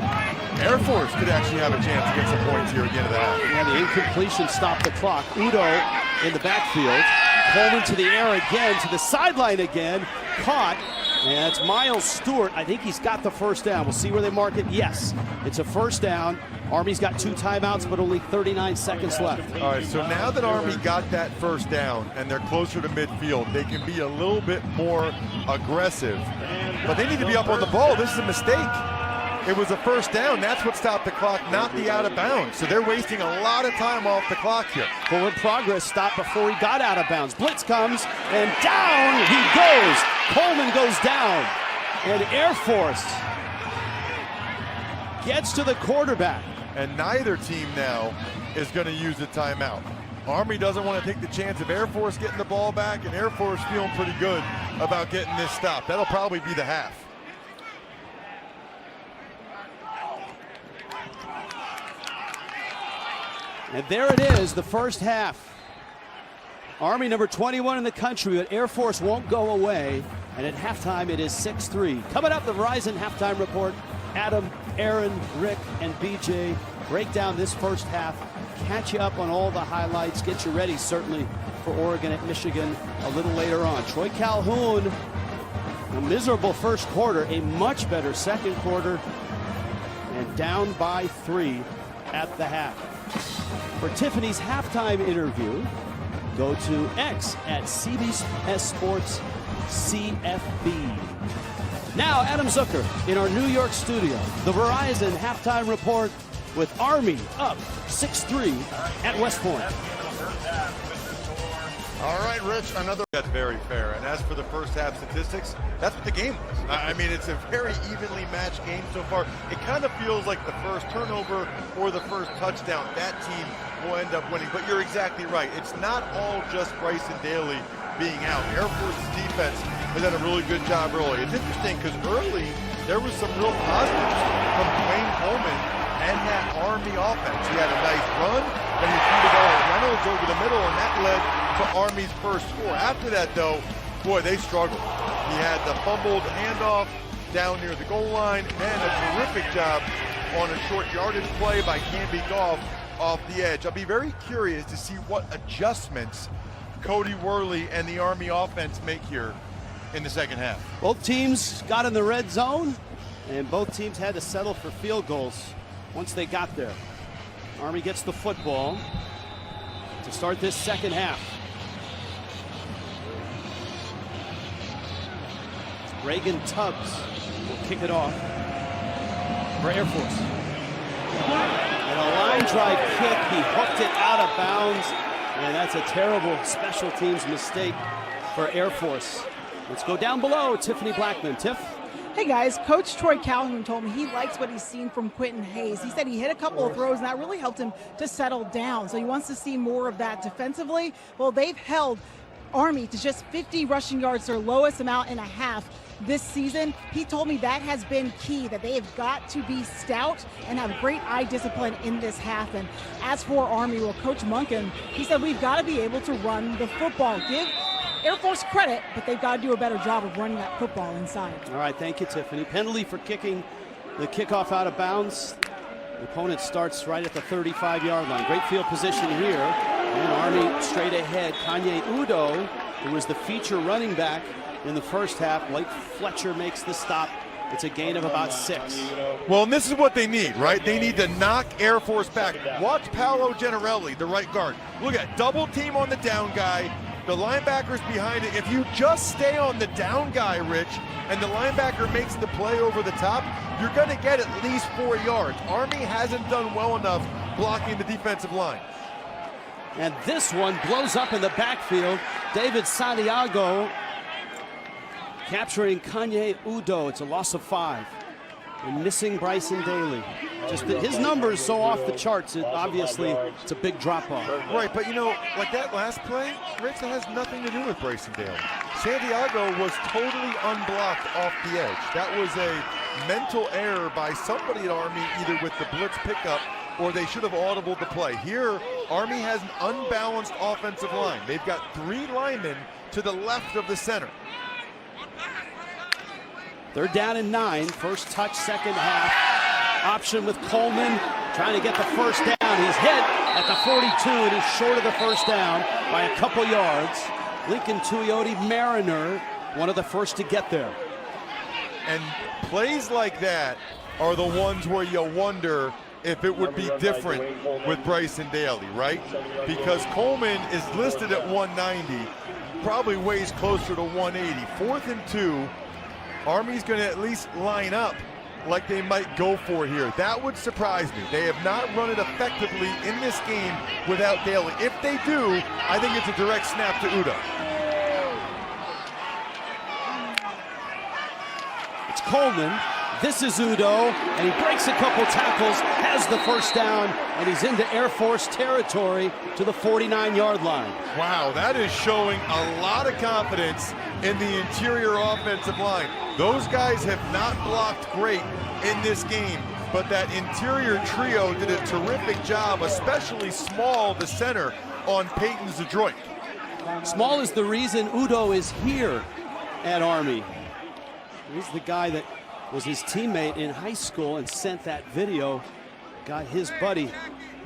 Air Force could actually have a chance to get some points here at the end of the half. Yeah, the incompletion stopped the clock. Udo in the backfield. Coleman to the air again, to the sideline again. Caught. And it's Miles Stewart. I think he's got the first down. We'll see where they mark it. Yes, it's a first down. Army's got 2 timeouts, but only 39 seconds left. All right, so now that Army got that first down and they're closer to midfield, they can be a little bit more aggressive. But they need to be up on the ball. This is a mistake. it was a first down. That's what stopped the clock, not the out of bounds. So they're wasting a lot of time off the clock here. Forward progress stopped before he got out of bounds. Blitz comes, and down he goes. Coleman goes down, and Air Force gets to the quarterback. And neither team now is going to use a timeout. Army doesn't want to take the chance of Air Force getting the ball back, and Air Force feeling pretty good about getting this stop. That'll probably be the half. And there it is, the first half. Army number 21 in the country, but Air Force won't go away. And at halftime, it is 6-3. Coming up, the Verizon halftime report. Adam, Aaron, Rick, and BJ break down this first half, catch you up on all the highlights, get you ready, certainly, for Oregon at Michigan a little later on. Troy Calhoun, a miserable first quarter, a much better second quarter, and down by 3 at the half. For Tiffany's halftime interview, go to X at CBS Sports CFB. Now, Adam Zucker in our New York studio. The Verizon halftime report with Army up 6-3 at West Point. All right, Rich, another. That's very fair. And as for the first half statistics, that's what the game was. I mean, it's a very evenly matched game so far. It kind of feels like the first turnover or the first touchdown, that team will end up winning. But you're exactly right. It's not all just Bryson Daly being out. Air Force's defense has done a really good job early. It's interesting because early there was some real positives from Dwayne Coleman and that Army offense. He had a nice run, and he threw the ball at Reynolds over the middle, and that led to Army's first score. After that, though, boy, they struggled. He had the fumbled handoff down near the goal line, and a terrific job on a short yardage play by Canby Goff off the edge. I'll be very curious to see what adjustments Cody Worley and the Army offense make here in the second half. Both teams got in the red zone, and both teams had to settle for field goals once they got there. Army gets the football to start this second half. Reagan Tubbs will kick it off for Air Force. And a line drive kick, he hooked it out of bounds, and that's a terrible special teams mistake for Air Force. Let's go down below. Tiffany Blackman. Tiff? Hey guys, Coach Troy Calhoun told me he likes what he's seen from Quentin Hayes. He said he hit a couple of throws and that really helped him to settle down. So he wants to see more of that defensively. Well, they've held Army to just 50 rushing yards, their lowest amount in a half this season. He told me that has been key, that they have got to be stout and have great eye discipline in this half. And as for Army, well, Coach Monken, he said we've got to be able to run the football. Give Air Force credit, but they've got to do a better job of running that football inside. All right, thank you, Tiffany. Penalty for kicking the kickoff out of bounds. The opponent starts right at the 35-yard line. Great field position here. And Army straight ahead. Kanye Udo, who was the feature running back in the first half. Blake Fletcher makes the stop. It's a gain of about 6. Well, and this is what they need, right? They need to knock Air Force back. Watch Paolo Generelli, the right guard. Look at double team on the down guy. The linebacker's behind it. If you just stay on the down guy, Rich, and the linebacker makes the play over the top, you're going to get at least 4 yards. Army hasn't done well enough blocking the defensive line. And this one blows up in the backfield. David Santiago capturing Kanye Udo. It's a loss of 5. And missing Bryson Daly. Just that his numbers so off the charts, obviously it's a big drop-off. Right, but you know, like that last play, Rich, that has nothing to do with Bryson Daly. Santiago was totally unblocked off the edge. That was a mental error by somebody at Army, either with the blitz pickup or they should have audibled the play. Here, Army has an unbalanced offensive line. They've got 3 linemen to the left of the center. 3rd down and 9, first touch, second half. Option with Coleman, trying to get the first down. He's hit at the 42, and he's short of the first down by a couple yards. Lincoln Tuioti Mariner, one of the first to get there. And plays like that are the ones where you wonder if it would be different with Bryson Daly, right? Because Coleman is listed at 190, probably weighs closer to 180. 4th and 2. Army's going to at least line up like they might go for here. That would surprise me. They have not run it effectively in this game without Daly. If they do, I think it's a direct snap to Udoh. It's Coleman. This is Udoh, and he breaks a couple tackles, has the first down, and he's into Air Force territory to the 49-yard line. Wow, that is showing a lot of confidence in the interior offensive line. Those guys have not blocked great in this game, but that interior trio did a terrific job, especially Small, the center, on Peyton Zdroik. Small is the reason Udoh is here at Army. He's the guy that was his teammate in high school and sent that video. Got his buddy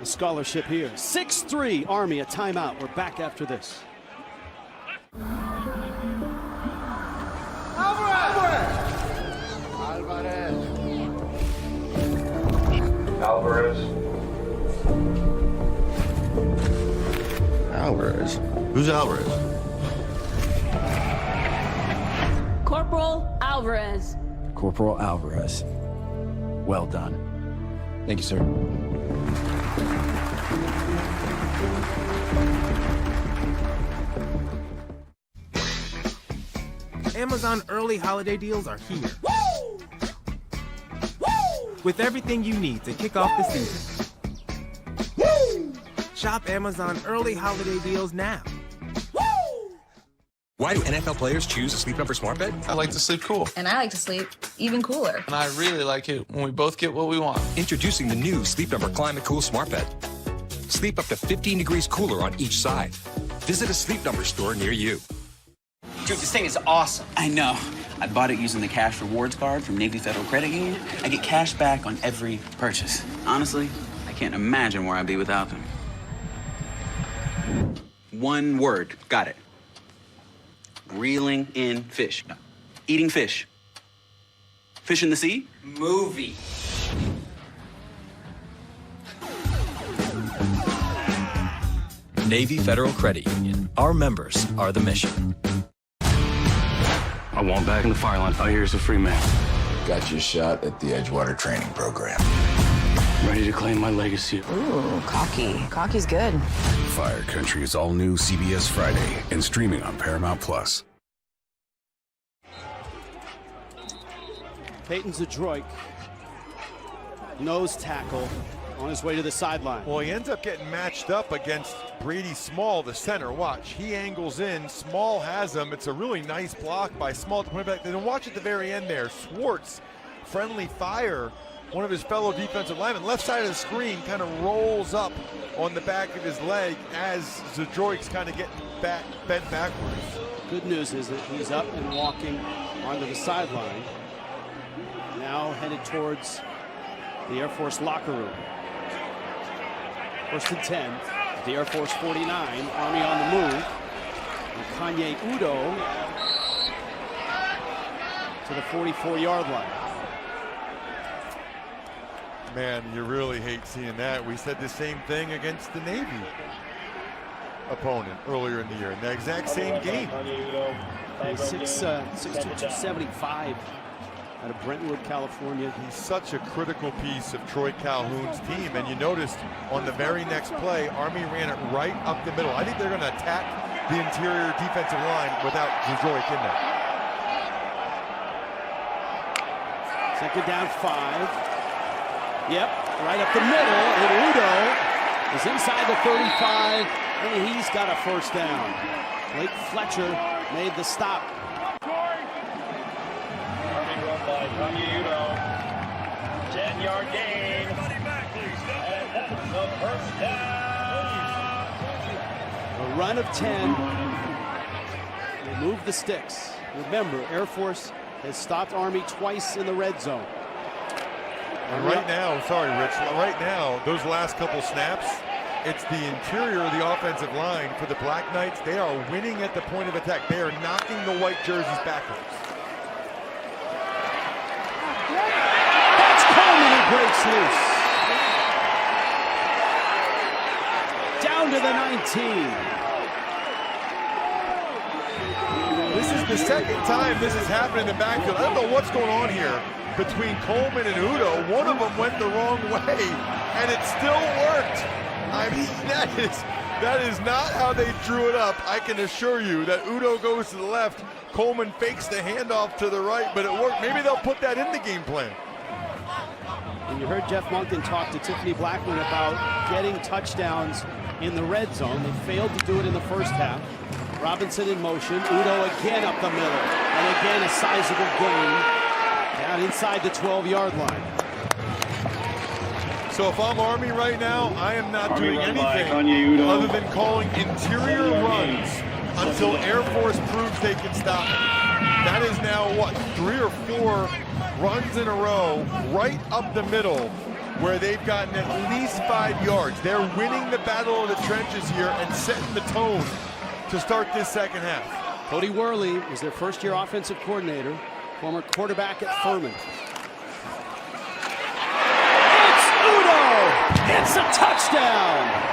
a scholarship here. 6-3 Army, a timeout. We're back after this. Alvarez? Who's Alvarez? Corporal Alvarez. Corporal Alvarez. Well done. Thank you, sir. Amazon early holiday deals are here. Woo! Woo! With everything you need to kick off the season. Woo! Shop Amazon early holiday deals now. Why do NFL players choose a Sleep Number smart bed? I like to sleep cool. And I like to sleep even cooler. And I really like it when we both get what we want. Introducing the new Sleep Number Climate Cool smart bed. Sleep up to 15 degrees cooler on each side. Visit a Sleep Number store near you. Dude, this thing is awesome. I know. I bought it using the Cash Rewards card from Navy Federal Credit Union. I get cash back on every purchase. Honestly, I can't imagine where I'd be without them. One word. Got it. Reeling in fish. No. Eating fish. Fish in the sea? Movie. Navy Federal Credit Union. Our members are the mission. I want back in the fire line. Oh, here's a free man. Got your shot at the Edgewater training program. Ready to claim my legacy. Ooh, cocky. Cocky's good. Fire Country is all new CBS Friday and streaming on Paramount Plus. Peyton Zdroik, nose tackle, on his way to the sideline. Well, he ends up getting matched up against Brady Small, the center. Watch, he angles in. Small has him. It's a really nice block by Small to point back. Then watch at the very end there. Schwartz, friendly fire. One of his fellow defensive linemen, left side of the screen, kind of rolls up on the back of his leg as Zdroik's kind of getting bent backwards. Good news is that he's up and walking onto the sideline. Now headed towards the Air Force locker room. 1st and 10, the Air Force 49, Army on the move. And Kanye Udoh to the 44-yard line. Man, you really hate seeing that. We said the same thing against the Navy opponent earlier in the year in the exact same game. 6'2", 275 out of Brentwood, California. He's such a critical piece of Troy Calhoun's team, and you noticed on the very next play, Army ran it right up the middle. I think they're going to attack the interior defensive line without Zdroik in there. 2nd down 5. Yep, right up the middle, and Udoh is inside the 35, and he's got a first down. Blake Fletcher made the stop. 10-yard gain. And that's the first down. A run of 10. They move the sticks. Remember, Air Force has stopped Army twice in the red zone. And right now, sorry, Rich, right now, those last couple snaps, it's the interior of the offensive line for the Black Knights. They are winning at the point of attack. They are knocking the white jerseys backwards. That's Coleman who breaks loose. Down to the 19. This is the second time this has happened in the backfield. I don't know what's going on here. between Coleman and Udo. One of them went the wrong way, and it still worked. I mean, that is not how they drew it up. I can assure you that Udo goes to the left, Coleman fakes the handoff to the right, but it worked. Maybe they'll put that in the game plan. And you heard Jeff Monken talk to Tiffany Blackman about getting touchdowns in the red zone. They failed to do it in the first half. Robinson in motion, Udo again up the middle, and again a sizable gain down inside the 12-yard line. So if I'm Army right now, I am not doing anything other than calling interior runs until Air Force proves they can stop it. That is now, what, 3 or 4 runs in a row right up the middle where they've gotten at least 5 yards. They're winning the battle of the trenches here and setting the tone to start this second half. Cody Worley was their first-year offensive coordinator, former quarterback at Furman. It's Udo! It's a touchdown!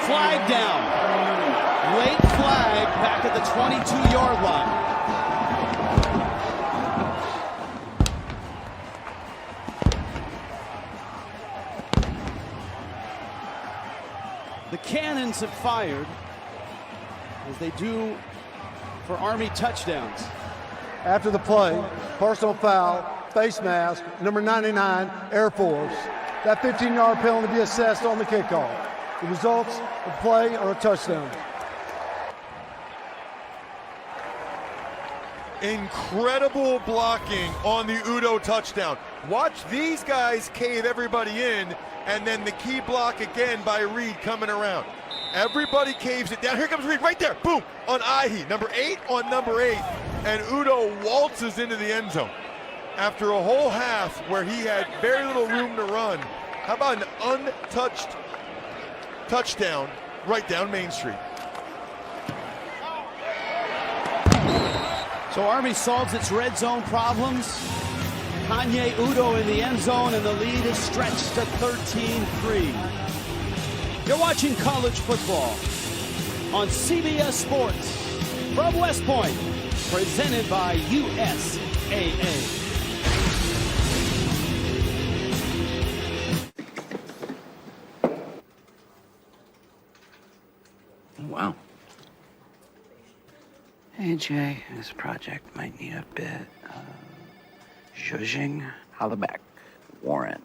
Flag down. Late flag back at the 22-yard line. The cannons have fired, as they do for Army touchdowns. After the play, personal foul, face mask, number 99, Air Force. That 15-yard penalty will be assessed on the kickoff. The results of play are a touchdown. Incredible blocking on the Udo touchdown. Watch these guys cave everybody in, and then the key block again by Reed coming around. Everybody caves it down. Here comes Reed right there. Boom, on Ihi. Number 8 on number 8. And Udo waltzes into the end zone. After a whole half where he had very little room to run, how about an untouched touchdown right down Main Street? So Army solves its red zone problems. Kanye Udo in the end zone, and the lead is stretched to 13-3. You're watching college football on CBS Sports from West Point, presented by USAA. Wow. Hey, Jay, this project might need a bit of zhuzhing. Holla back, Warren.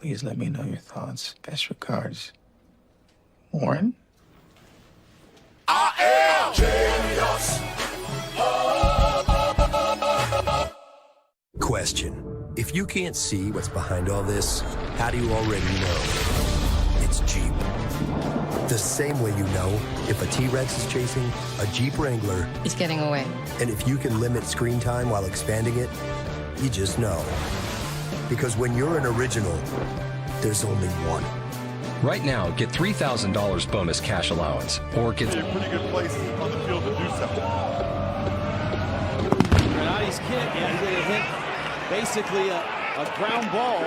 Please let me know your thoughts. Best regards, Warren. I am genius. Question. If you can't see what's behind all this, how do you already know? It's Jeep. The same way you know if a T-Rex is chasing a Jeep Wrangler. It's getting away. And if you can limit screen time while expanding it, you just know. Because when you're an original, there's only one. Right now, get $3,000 bonus cash allowance, or get a pretty good place on the field to do so. Granati's kick, yeah, he's gonna hit basically a ground ball.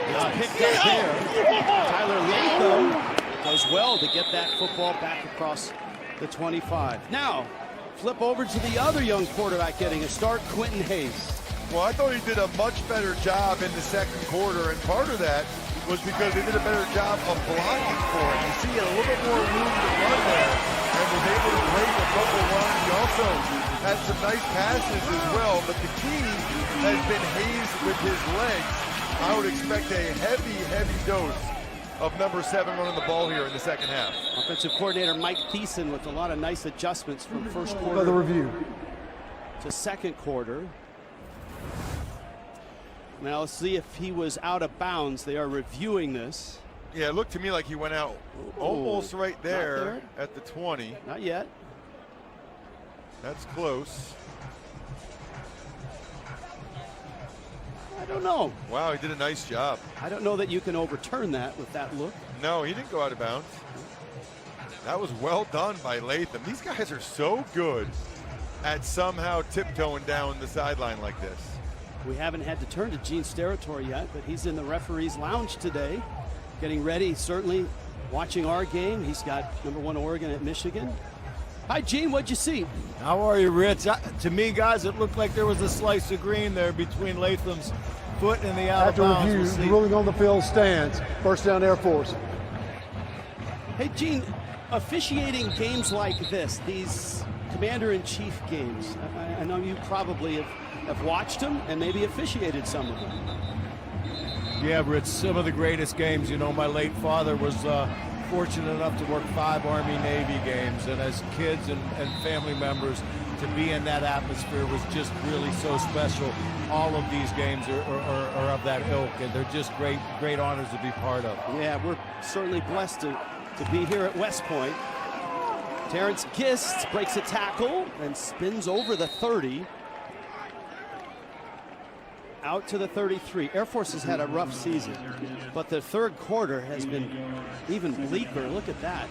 It's picked up there. Tyler Latham does well to get that football back across the 25. Now, flip over to the other young quarterback getting a start, Quentin Hayes. Well, I thought he did a much better job in the second quarter, and part of that was because they did a better job of blocking for him. You see, he had a little bit more room to run there and was able to break a couple runs. He also had some nice passes as well, but the key has been Hayes with his legs. I would expect a heavy, heavy dose of number 7 running the ball here in the second half. Offensive coordinator Mike Thiessen with a lot of nice adjustments from first quarter Another review to second quarter. Now let's see if he was out of bounds. They are reviewing this. Yeah, it looked to me like he went out almost right there at the 20. Not yet. That's close. I don't know. Wow, he did a nice job. I don't know that you can overturn that with that look. No, he didn't go out of bounds. That was well done by Latham. These guys are so good at somehow tiptoeing down the sideline like this. We haven't had to turn to Gene Steratore yet, but he's in the referee's lounge today, getting ready, certainly watching our game. He's got number 1 Oregon at Michigan. Hi, Gene. What'd you see? How are you, Rich? To me, guys, it looked like there was a slice of green there between Latham's foot and the out of bounds. After review, the ruling on the field stands. First down, Air Force. Hey, Gene, officiating games like this, these Commander-in-Chief games, I know you probably have watched them and maybe officiated some of them. Yeah, Rich, some of the greatest games. You know, my late father was fortunate enough to work 5 Army-Navy games, and as kids and family members, to be in that atmosphere was just really so special. All of these games are of that ilk, and they're just great honors to be part of. Yeah, we're certainly blessed to be here at West Point. Terrence Gist breaks a tackle and spins over the 30. Out to the 33. Air Force has had a rough season, but the third quarter has been even bleaker. Look at that.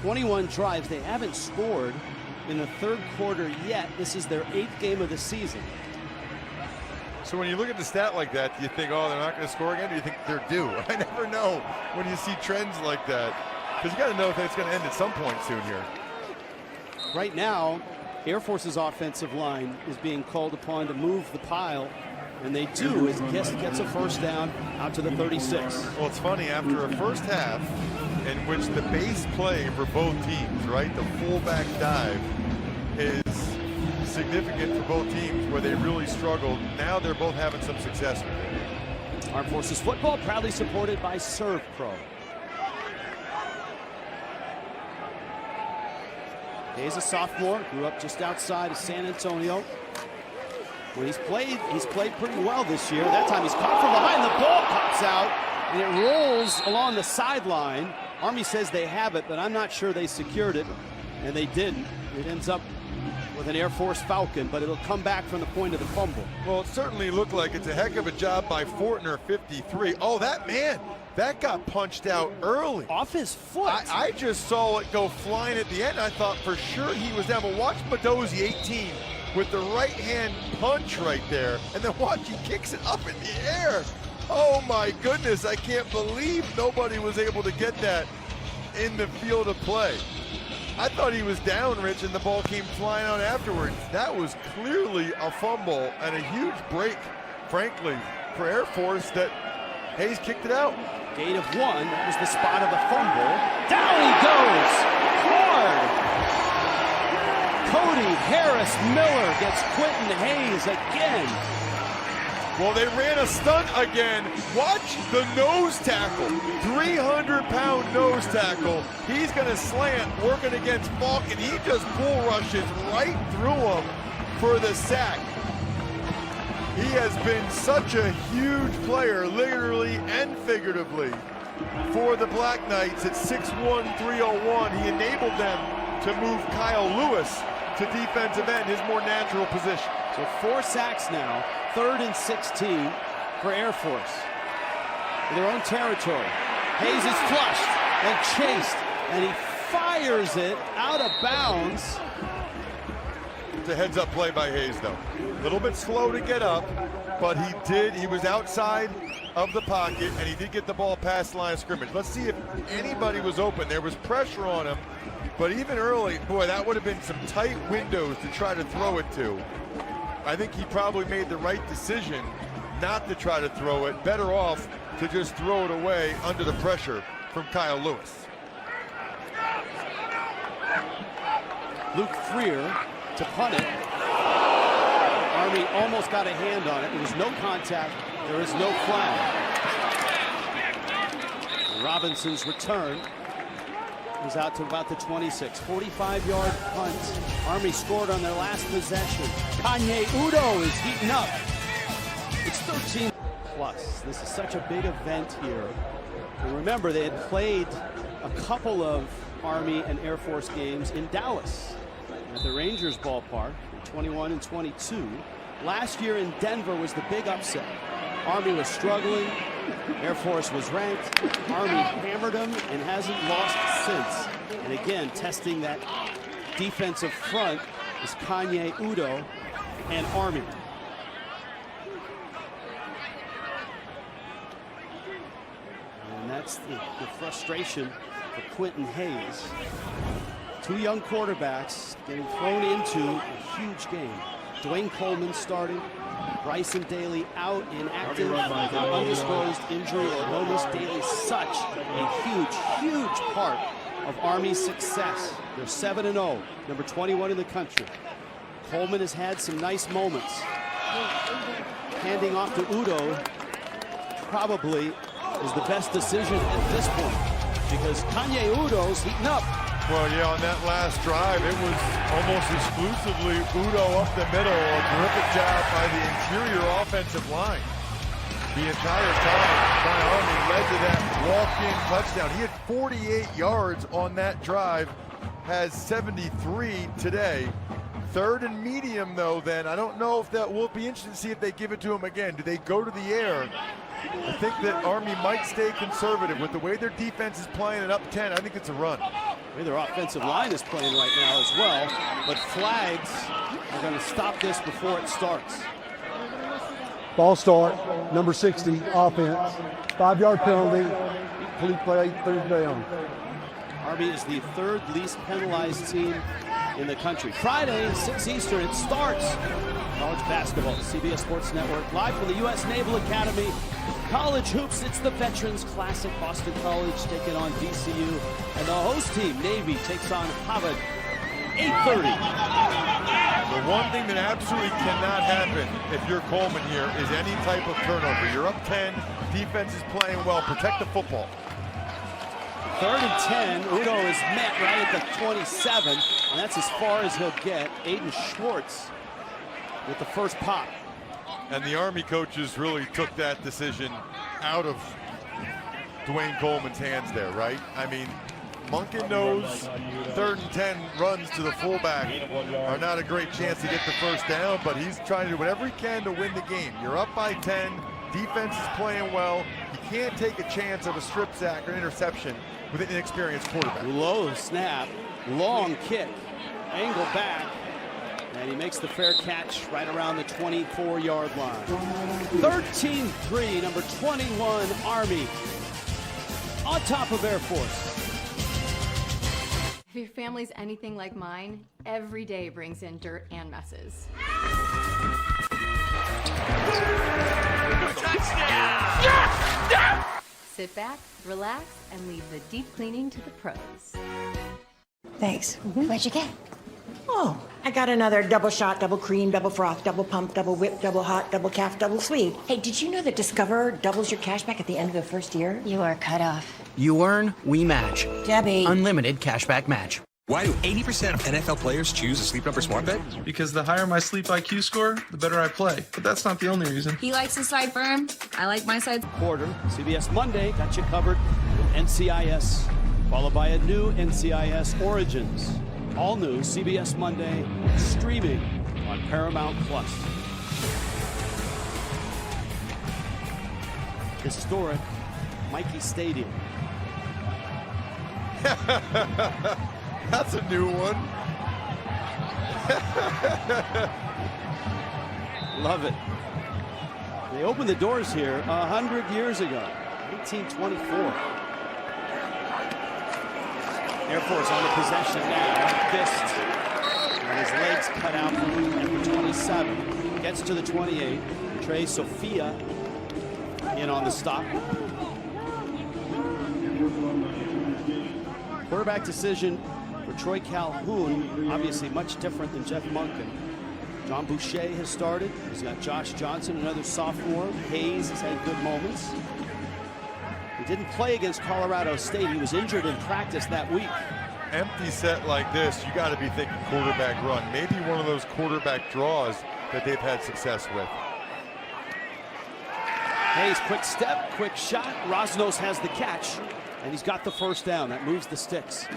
21 drives. They haven't scored in the third quarter yet. This is their 8th game of the season. So when you look at the stat like that, do you think, oh, they're not going to score again? Or do you think they're due? I never know when you see trends like that, because you got to know if it's going to end at some point soon here. Right now, Air Force's offensive line is being called upon to move the pile, and they do as Gist gets a first down out to the 36. Well, it's funny, after a first half in which the base play for both teams, right, the fullback dive is significant for both teams where they really struggled. Now they're both having some success. Armed Forces football proudly supported by ServPro. Hayes, a sophomore, grew up just outside of San Antonio. When he's played pretty well this year. That time he's caught from behind. The ball pops out and it rolls along the sideline. Army says they have it, but I'm not sure they secured it, and they didn't. It ends up with an Air Force Falcon, but it'll come back from the point of the fumble. Well, it certainly looked like it's a heck of a job by Fortner, 53. Oh, that got punched out early. Off his foot. I just saw it go flying at the end. I thought for sure he was down. But watch Badozi, 18, with the right hand punch right there. And then watch, he kicks it up in the air. Oh my goodness, I can't believe nobody was able to get that in the field of play. I thought he was down, Rich, and the ball came flying out afterwards. That was clearly a fumble and a huge break, frankly, for Air Force that Hayes kicked it out. Gain of 1, that was the spot of the fumble. Down he goes, hard. Cody Harris Miller gets Quentin Hayes again. Well, they ran a stunt again. Watch the nose tackle, 300-pound nose tackle. He's going to slant, working against Falk, and he just bull rushes right through him for the sack. He has been such a huge player, literally and figuratively, for the Black Knights at 6'1", 301. He enabled them to move Kyle Lewis to defensive end, his more natural position. So 4 sacks now, 3rd and 16 for Air Force. In their own territory. Hayes is flushed and chased, and he fires it out of bounds. It's a heads-up play by Hayes, though. A little bit slow to get up, but he was outside of the pocket, and he did get the ball past the line of scrimmage. Let's see if anybody was open. There was pressure on him, but even early, boy, that would have been some tight windows to try to throw it to. I think he probably made the right decision not to try to throw it. Better off to just throw it away under the pressure from Kyle Lewis. Luke Freer to punt it. Army almost got a hand on it. There was no contact. There is no flag. Robinson's return is out to about the 26. 45-yard punt. Army scored on their last possession. Kanye Udo is heating up. It's 13 plus. This is such a big event here. And remember, they had played a couple of Army and Air Force games in Dallas at the Rangers ballpark, 21 and 22. Last year in Denver was the big upset. Army was struggling. Air Force was ranked. Army hammered them and hasn't lost since. And again, testing that defensive front is Kanye Udo and Army. And that's the frustration for Quentin Hayes. Two young quarterbacks getting thrown into a huge game. Dwayne Coleman starting, Bryson Daly out, inactive, undisclosed injury. Lomas Daly, such a huge part of Army's success. They're 7-0, number 21 in the country. Coleman has had some nice moments. Handing off to Udo probably is the best decision at this point, because Kanye Udo's heating up. Well, yeah, on that last drive, it was almost exclusively Udo up the middle. A terrific job by the interior offensive line. The entire time, Army led to that walk-in touchdown. He had 48 yards on that drive, has 73 today. Third and medium, though, then. I don't know if that will be interesting to see if they give it to him again. Do they go to the air? I think that Army might stay conservative. With the way their defense is playing at up 10, I think it's a run. The way their offensive line is playing right now as well, but flags are going to stop this before it starts. Ball start, number 60, offense. 5-yard penalty, complete play, third down. Army is the third least penalized team in the country. Friday, 6 Eastern, it starts. College basketball, CBS Sports Network, live from the U.S. Naval Academy. College hoops, it's the Veterans Classic. Boston College taking on VCU. And the host team, Navy, takes on Harvard. 8:30. The one thing that absolutely cannot happen if you're Coleman here is any type of turnover. You're up 10, defense is playing well, protect the football. 3rd and 10, Udo is met right at the 27, and that's as far as he'll get. Aiden Schwartz with the first pop. And the Army coaches really took that decision out of Dwayne Coleman's hands there, right? I mean, Monken knows 3rd and 10 runs to the fullback are not a great chance to get the first down, but he's trying to do whatever he can to win the game. You're up by 10, defense is playing well. You can't take a chance of a strip sack or interception with an inexperienced quarterback. Low snap, long kick, angle back, and he makes the fair catch right around the 24-yard line. 13-3, number 21, Army, on top of Air Force. If your family's anything like mine, every day brings in dirt and messes. Touchdown! Yeah! Sit back, relax, and leave the deep cleaning to the pros. Thanks. What'd you get? Oh, I got another double shot, double cream, double froth, double pump, double whip, double hot, double calf, double sweet. Hey, did you know that Discover doubles your cash back at the end of the first year? You are cut off. You earn, we match. Debbie. Unlimited cashback match. Why do 80% of NFL players choose a Sleep Number Smart Bed? Because the higher my sleep IQ score, the better I play. But that's not the only reason. He likes his side firm. I like my side. Quarter, CBS Monday got you covered with NCIS, followed by a new NCIS Origins. All new CBS Monday, streaming on Paramount Plus. Historic Mikey Stadium. That's a new one. Love it. They opened the doors here 100 years ago, 1824. Air Force on the possession now. Fist. And his legs cut out at the 27. Gets to the 28. Trey Sophia in on the stop. Quarterback decision for Troy Calhoun, obviously much different than Jeff Monken. John Boucher has started. He's got Josh Johnson, another sophomore. Hayes has had good moments. He didn't play against Colorado State. He was injured in practice that week. Empty set like this, you got to be thinking quarterback run. Maybe one of those quarterback draws that they've had success with. Hayes, quick step, quick shot. Rosnos has the catch, and he's got the first down. That moves the sticks.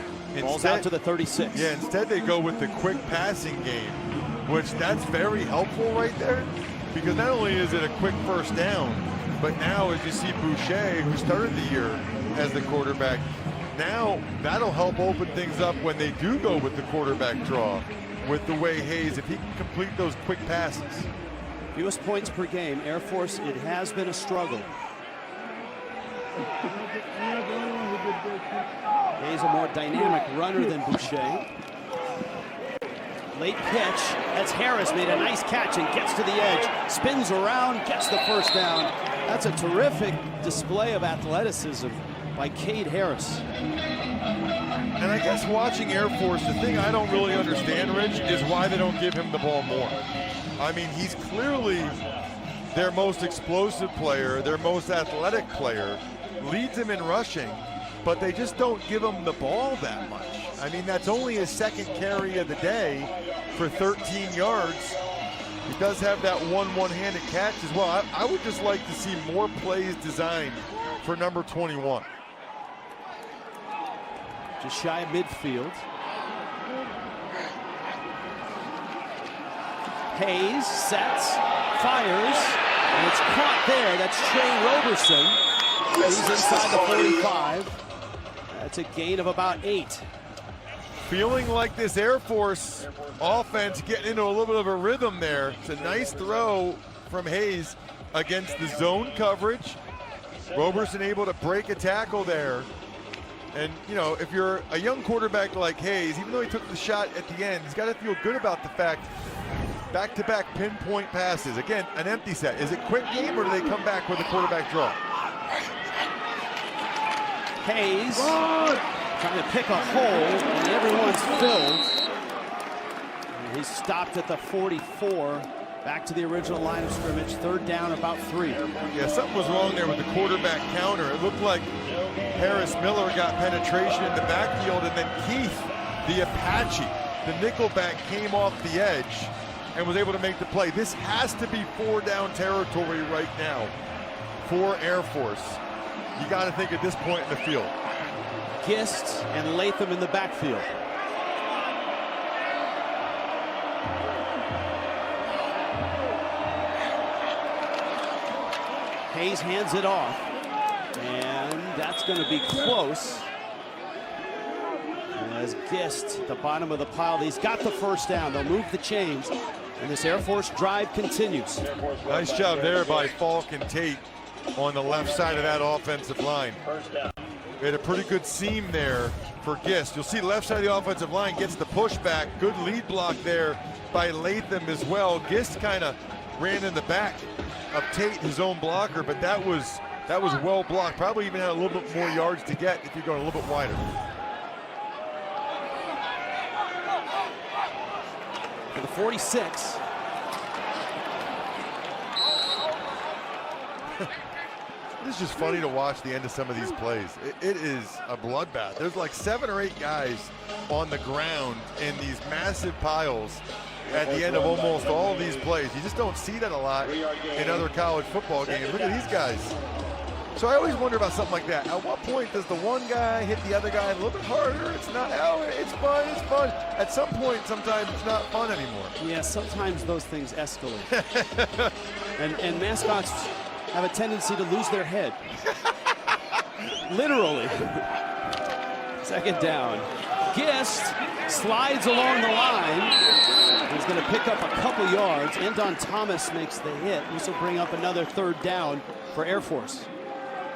Ball's out to the 36. Yeah, instead they go with the quick passing game, which that's very helpful right there, because not only is it a quick first down, but now as you see Boucher, who started the year as the quarterback, now that'll help open things up when they do go with the quarterback draw with the way Hayes, if he can complete those quick passes. Fewest points per game. Air Force, it has been a struggle. Hayes a more dynamic runner than Boucher. Late pitch. That's Harris, made a nice catch and gets to the edge. Spins around, gets the first down. That's a terrific display of athleticism by Cade Harris. And I guess watching Air Force, the thing I don't really understand, Rich, is why they don't give him the ball more. I mean, he's clearly their most explosive player, their most athletic player, leads them in rushing, but they just don't give him the ball that much. I mean, that's only his second carry of the day for 13 yards. He does have that one-handed catch as well. I would just like to see more plays designed for number 21. Just shy of midfield. Hayes sets, fires, and it's caught there. That's Trey Roberson. He's inside the 45. That's a gain of about 8. Feeling like this Air Force offense getting into a little bit of a rhythm there. It's a nice throw from Hayes against the zone coverage. Roberson able to break a tackle there. And, you know, if you're a young quarterback like Hayes, even though he took the shot at the end, he's got to feel good about the fact back-to-back pinpoint passes. Again, an empty set. Is it quick game or do they come back with a quarterback draw? Hayes trying to pick a hole, and everyone's filled. And he's stopped at the 44. Back to the original line of scrimmage. Third down, about 3. Yeah, something was wrong there with the quarterback counter. It looked like Harris Miller got penetration in the backfield, and then Keith, the Apache, the nickelback, came off the edge and was able to make the play. This has to be 4-down territory right now for Air Force. You got to think at this point in the field. Gist and Latham in the backfield. Hayes hands it off, and that's going to be close. As Gist at the bottom of the pile, he's got the first down. They'll move the chains, and this Air Force drive continues. Nice job there by Falk and Tate on the left side of that offensive line. We had a pretty good seam there for Gist. You'll see left side of the offensive line gets the pushback. Good lead block there by Latham as well. Gist kind of ran in the back of Tate, his own blocker, but that was well blocked. Probably even had a little bit more yards to get if you're going a little bit wider. For the 46. It's just funny to watch the end of some of these plays. It is a bloodbath. There's like 7 or 8 guys on the ground in these massive piles at the end of almost all of these plays. You just don't see that a lot in other college football games. Look at these guys. So I always wonder about something like that. At what point does the one guy hit the other guy a little bit harder? It's not, oh, it's fun, it's fun. At some point, sometimes it's not fun anymore. Yeah, sometimes those things escalate. and mascots have a tendency to lose their head. Literally. Second down. Gist slides along the line. He's going to pick up a couple yards. Andon Thomas makes the hit. This will bring up another third down for Air Force.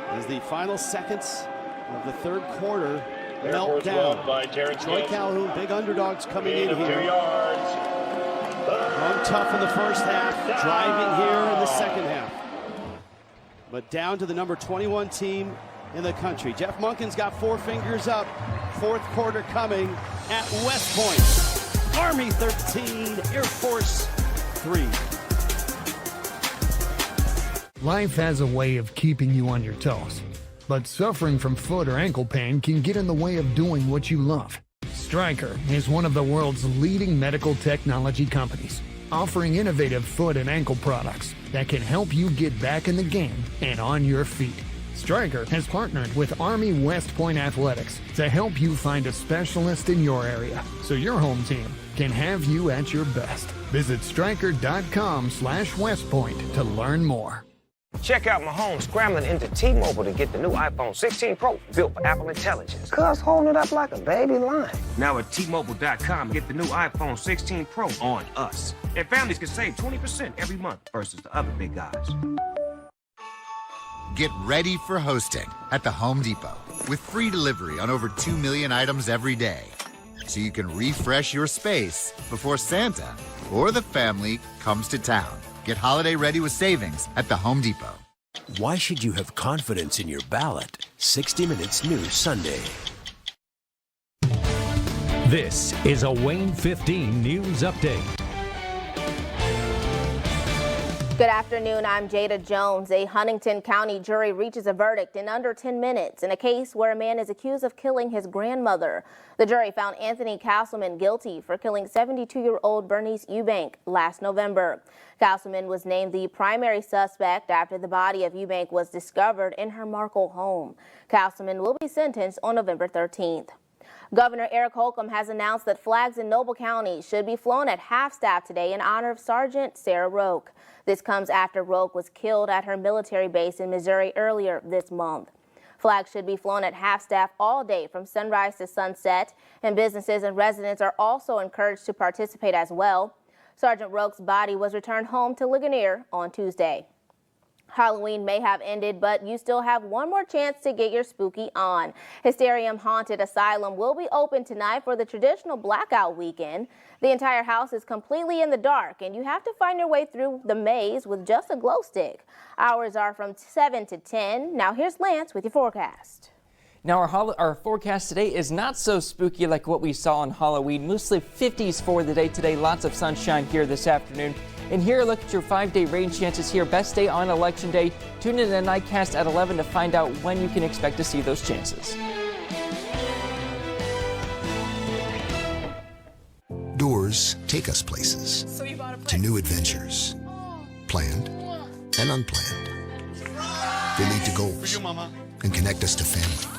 As the final seconds of the third quarter melt down. Troy Calhoun, big underdogs coming in here. Run tough in the first half, driving here in the second half. But down to the number 21 team in the country. Jeff Monken's got 4 fingers up. Fourth quarter coming at West Point. Army 13, Air Force 3. Life has a way of keeping you on your toes, but suffering from foot or ankle pain can get in the way of doing what you love. Stryker is one of the world's leading medical technology companies, offering innovative foot and ankle products that can help you get back in the game and on your feet. Stryker has partnered with Army West Point Athletics to help you find a specialist in your area so your home team can have you at your best. Visit Stryker.com/WestPoint to learn more. Check out Mahomes scrambling into T-Mobile to get the new iPhone 16 Pro built for Apple Intelligence. Cuz holding it up like a baby lion. Now at T-Mobile.com, get the new iPhone 16 Pro on us. And families can save 20% every month versus the other big guys. Get ready for hosting at the Home Depot with free delivery on over 2 million items every day. So you can refresh your space before Santa or the family comes to town. Get holiday ready with savings at the Home Depot. Why should you have confidence in your ballot? 60 Minutes News Sunday. This is a Wayne 15 News Update. Good afternoon, I'm Jada Jones. A Huntington County jury reaches a verdict in under 10 minutes in a case where a man is accused of killing his grandmother. The jury found Anthony Castleman guilty for killing 72-year-old Bernice Eubank last November. Castleman was named the primary suspect after the body of Eubank was discovered in her Markle home. Castleman will be sentenced on November 13th. Governor Eric Holcomb has announced that flags in Noble County should be flown at half-staff today in honor of Sergeant Sarah Roque. This comes after Roque was killed at her military base in Missouri earlier this month. Flags should be flown at half-staff all day from sunrise to sunset, and businesses and residents are also encouraged to participate as well. Sergeant Roque's body was returned home to Ligonier on Tuesday. Halloween may have ended, but you still have one more chance to get your spooky on. Hysterium Haunted Asylum will be open tonight for the traditional blackout weekend. The entire house is completely in the dark, and you have to find your way through the maze with just a glow stick. Hours are from 7 to 10. Now here's Lance with your forecast. Now our forecast today is not so spooky like what we saw on Halloween. Mostly 50s for the day today. Lots of sunshine here this afternoon. And here, look at your 5-day rain chances here. Best day on Election Day. Tune in to the Nightcast at 11 to find out when you can expect to see those chances. Doors take us places, to new adventures, planned and unplanned. They lead to goals and connect us to family.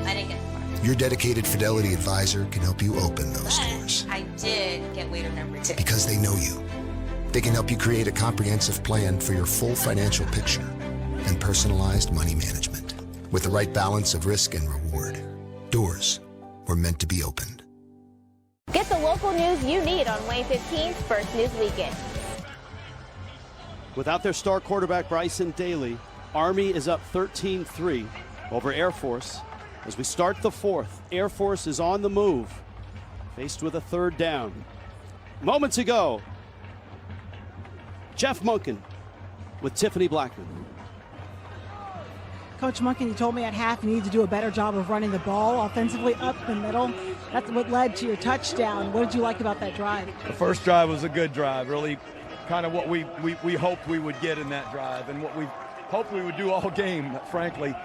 I didn't get far. Your dedicated Fidelity advisor can help you open those doors. I did get waiter number 2. Because they know you. They can help you create a comprehensive plan for your full financial picture and personalized money management. With the right balance of risk and reward, doors were meant to be opened. Get the local news you need on Wayne 15's First News Weekend. Without their star quarterback Bryson Daly, Army is up 13-3 over Air Force. As we start the fourth, Air Force is on the move, faced with a third down. Moments ago, Jeff Monken with Tiffany Blackman. Coach Monken, you told me at half you need to do a better job of running the ball offensively up the middle. That's what led to your touchdown. What did you like about that drive? The first drive was a good drive, really kind of what we hoped we would get in that drive and what we hoped we would do all game, frankly.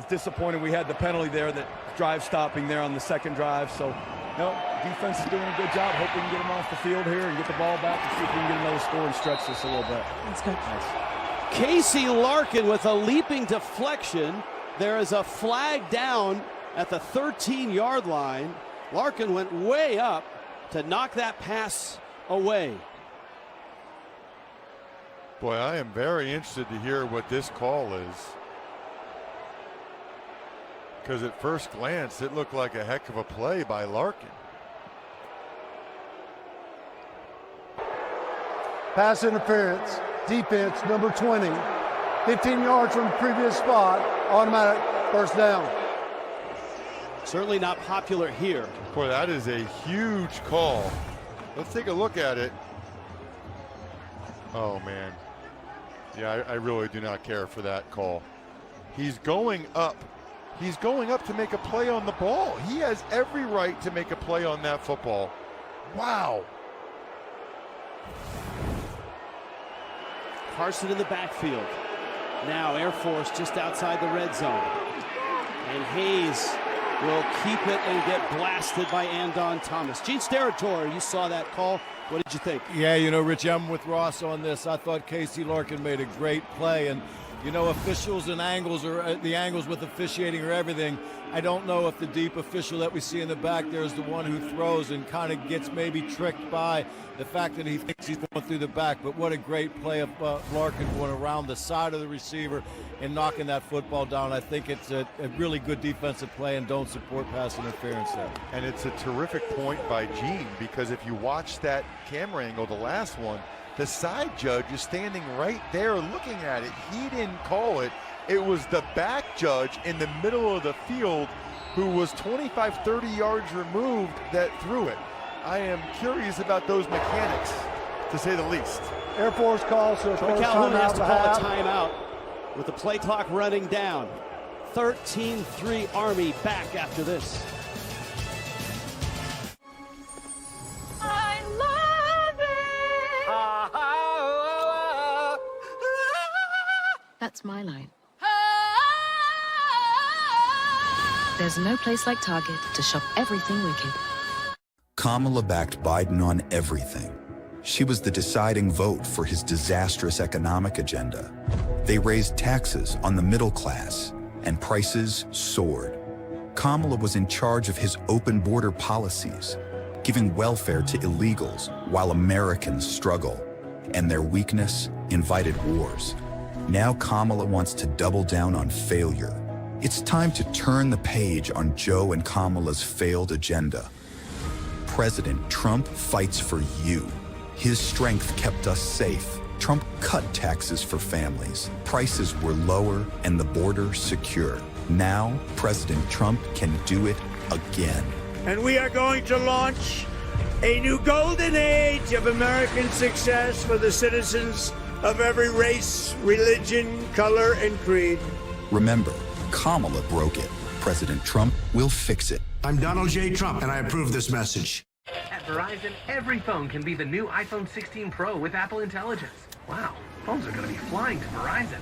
Disappointed we had the penalty there, that drive stopping there on the second drive. So, no, defense is doing a good job. Hope we can get them off the field here and get the ball back and see if we can get another score and stretch this a little bit. That's good. Nice. Casey Larkin with a leaping deflection. There is a flag down at the 13-yard line. Larkin went way up to knock that pass away. Boy, I am very interested to hear what this call is. Because at first glance, it looked like a heck of a play by Larkin. Pass interference, defense number 20. 15 yards from the previous spot, automatic first down. Certainly not popular here. Boy, that is a huge call. Let's take a look at it. Oh, man. Yeah, I really do not care for that call. He's going up. He's going up to make a play on the ball. He has every right to make a play on that football. Wow. Carson in the backfield. Now Air Force just outside the red zone. And Hayes will keep it and get blasted by Andon Thomas. Gene Steratore, you saw that call. What did you think? Yeah, you know, Rich, I'm with Ross on this. I thought Casey Larkin made a great play. And, you know, officials and angles, or the angles with officiating or everything. I don't know if the deep official that we see in the back there is the one who throws and kind of gets maybe tricked by the fact that he thinks he's going through the back. But what a great play of Larkin going around the side of the receiver and knocking that football down. I think it's a really good defensive play and don't support pass interference there. And it's a terrific point by Gene, because if you watch that camera angle, the last one, The side judge is standing right there looking at it. He didn't call it. It was the back judge in the middle of the field who was 25, 30 yards removed that threw it. I am curious about those mechanics, to say the least. Air Force calls for Troy Calhoun has to call a timeout with the play clock running down. 13-3 Army back after this. I love it. That's my line. There's no place like Target to shop everything wicked. Kamala backed Biden on everything. She was the deciding vote for his disastrous economic agenda. They raised taxes on the middle class, and prices soared. Kamala was in charge of his open border policies, giving welfare to illegals while Americans struggle, and their weakness invited wars. Now Kamala wants to double down on failure. It's time to turn the page on Joe and Kamala's failed agenda. President Trump fights for you. His strength kept us safe. Trump cut taxes for families. Prices were lower and the border secure. Now, President Trump can do it again. And we are going to launch a new golden age of American success for the citizens of every race, religion, color, and creed. Remember, Kamala broke it. President Trump will fix it. I'm Donald J. Trump, and I approve this message. At Verizon, every phone can be the new iPhone 16 Pro with Apple Intelligence. Wow, phones are going to be flying to Verizon.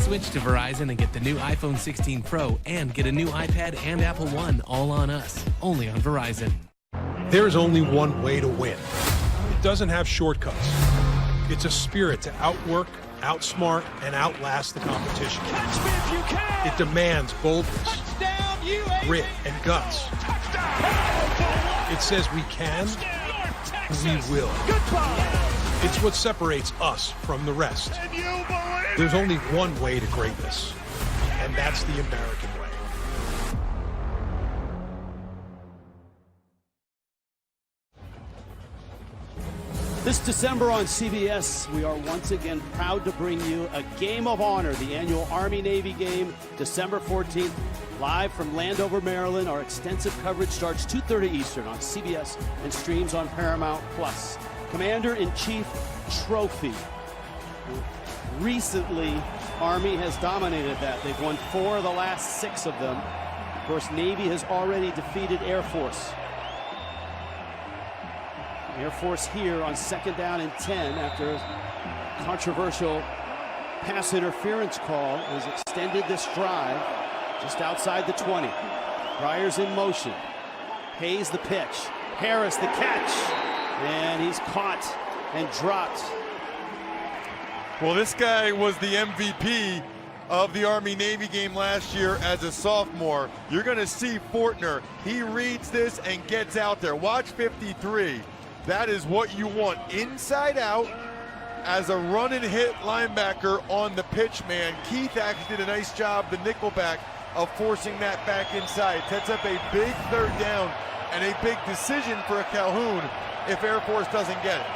Switch to Verizon and get the new iPhone 16 Pro and get a new iPad and Apple One all on us. Only on Verizon. There is only one way to win. It doesn't have shortcuts. It's a spirit to outwork, outsmart, and outlast the competition. Catch me if you can. It demands boldness, Touchdown, grit, and guts. It says we can, we will. It's what separates us from the rest. There's only one way to greatness, and that's the American way. This December on CBS, we are once again proud to bring you a Game of Honor, the annual Army-Navy game, December 14th, live from Landover, Maryland. Our extensive coverage starts 2:30 Eastern on CBS and streams on Paramount+. Commander-in-Chief Trophy. Recently, Army has dominated that. They've won 4 of the last 6 of them. Of course, Navy has already defeated Air Force. Air Force here on 2nd down and 10 after a controversial pass interference call has extended this drive just outside the 20. Ryer's in motion. Hayes the pitch. Harris the catch. And he's caught and dropped. Well, this guy was the MVP of the Army-Navy game last year as a sophomore. You're going to see Fortner. He reads this and gets out there. Watch 53. That is what you want. Inside out as a run and hit linebacker on the pitch man. Keith actually did a nice job, the nickelback, of forcing that back inside. Sets up a big 3rd down and a big decision for a Calhoun if Air Force doesn't get it.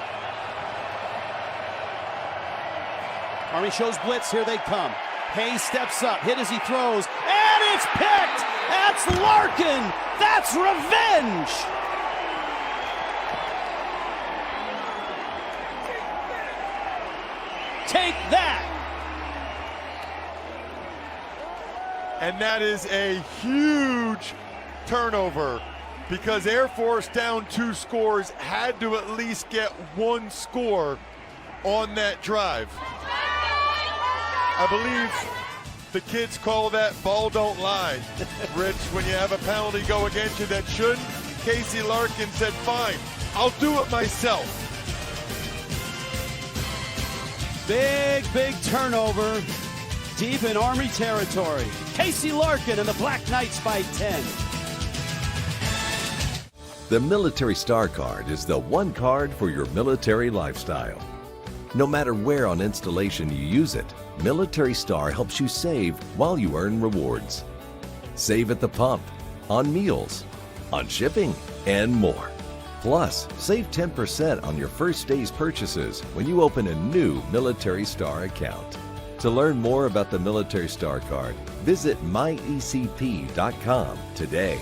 Army shows blitz. Here they come. Hayes steps up, hit as he throws, and it's picked! That's Larkin! That's revenge! Take that! And that is a huge turnover because Air Force down 2 scores had to at least get 1 score on that drive. I believe the kids call that ball don't lie. Rich, when you have a penalty go against you that shouldn't, Casey Larkin said, fine, I'll do it myself. Big turnover deep in Army territory. Casey Larkin and the Black Knights by 10. The Military Star Card is the one card for your military lifestyle. No matter where on installation you use it, Military Star helps you save while you earn rewards. Save at the pump, on meals, on shipping, and more. Plus, save 10% on your first day's purchases when you open a new Military Star account. To learn more about the Military Star Card, visit myecp.com today.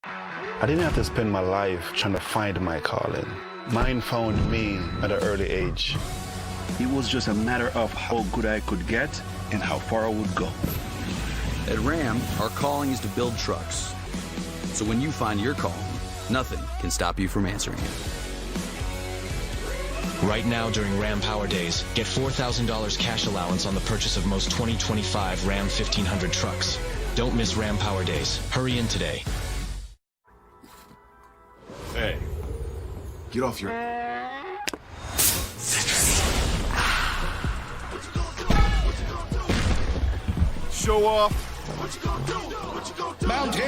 I didn't have to spend my life trying to find my calling. Mine found me at an early age. It was just a matter of how good I could get and how far I would go. At Ram, our calling is to build trucks. So when you find your calling, nothing can stop you from answering it. Right now during Ram Power Days, get $4,000 cash allowance on the purchase of most 2025 Ram 1500 trucks. Don't miss Ram Power Days. Hurry in today. Hey. Get off your... Show off. Mountain Dew.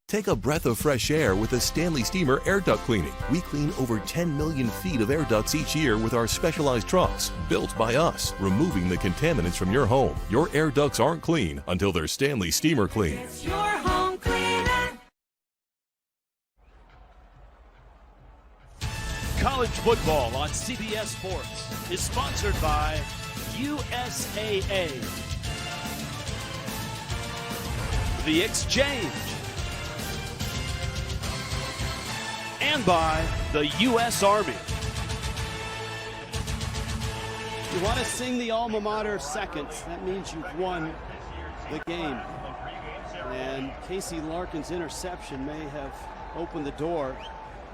Take a breath of fresh air with a Stanley Steamer air duct cleaning. We clean over 10 million feet of air ducts each year with our specialized trucks, built by us, removing the contaminants from your home. Your air ducts aren't clean until they're Stanley Steamer clean. Your home cleaner. College football on CBS Sports is sponsored by USAA, The Exchange, and by the U.S. Army. You want to sing the alma mater seconds, that means you've won the game. And Casey Larkin's interception may have opened the door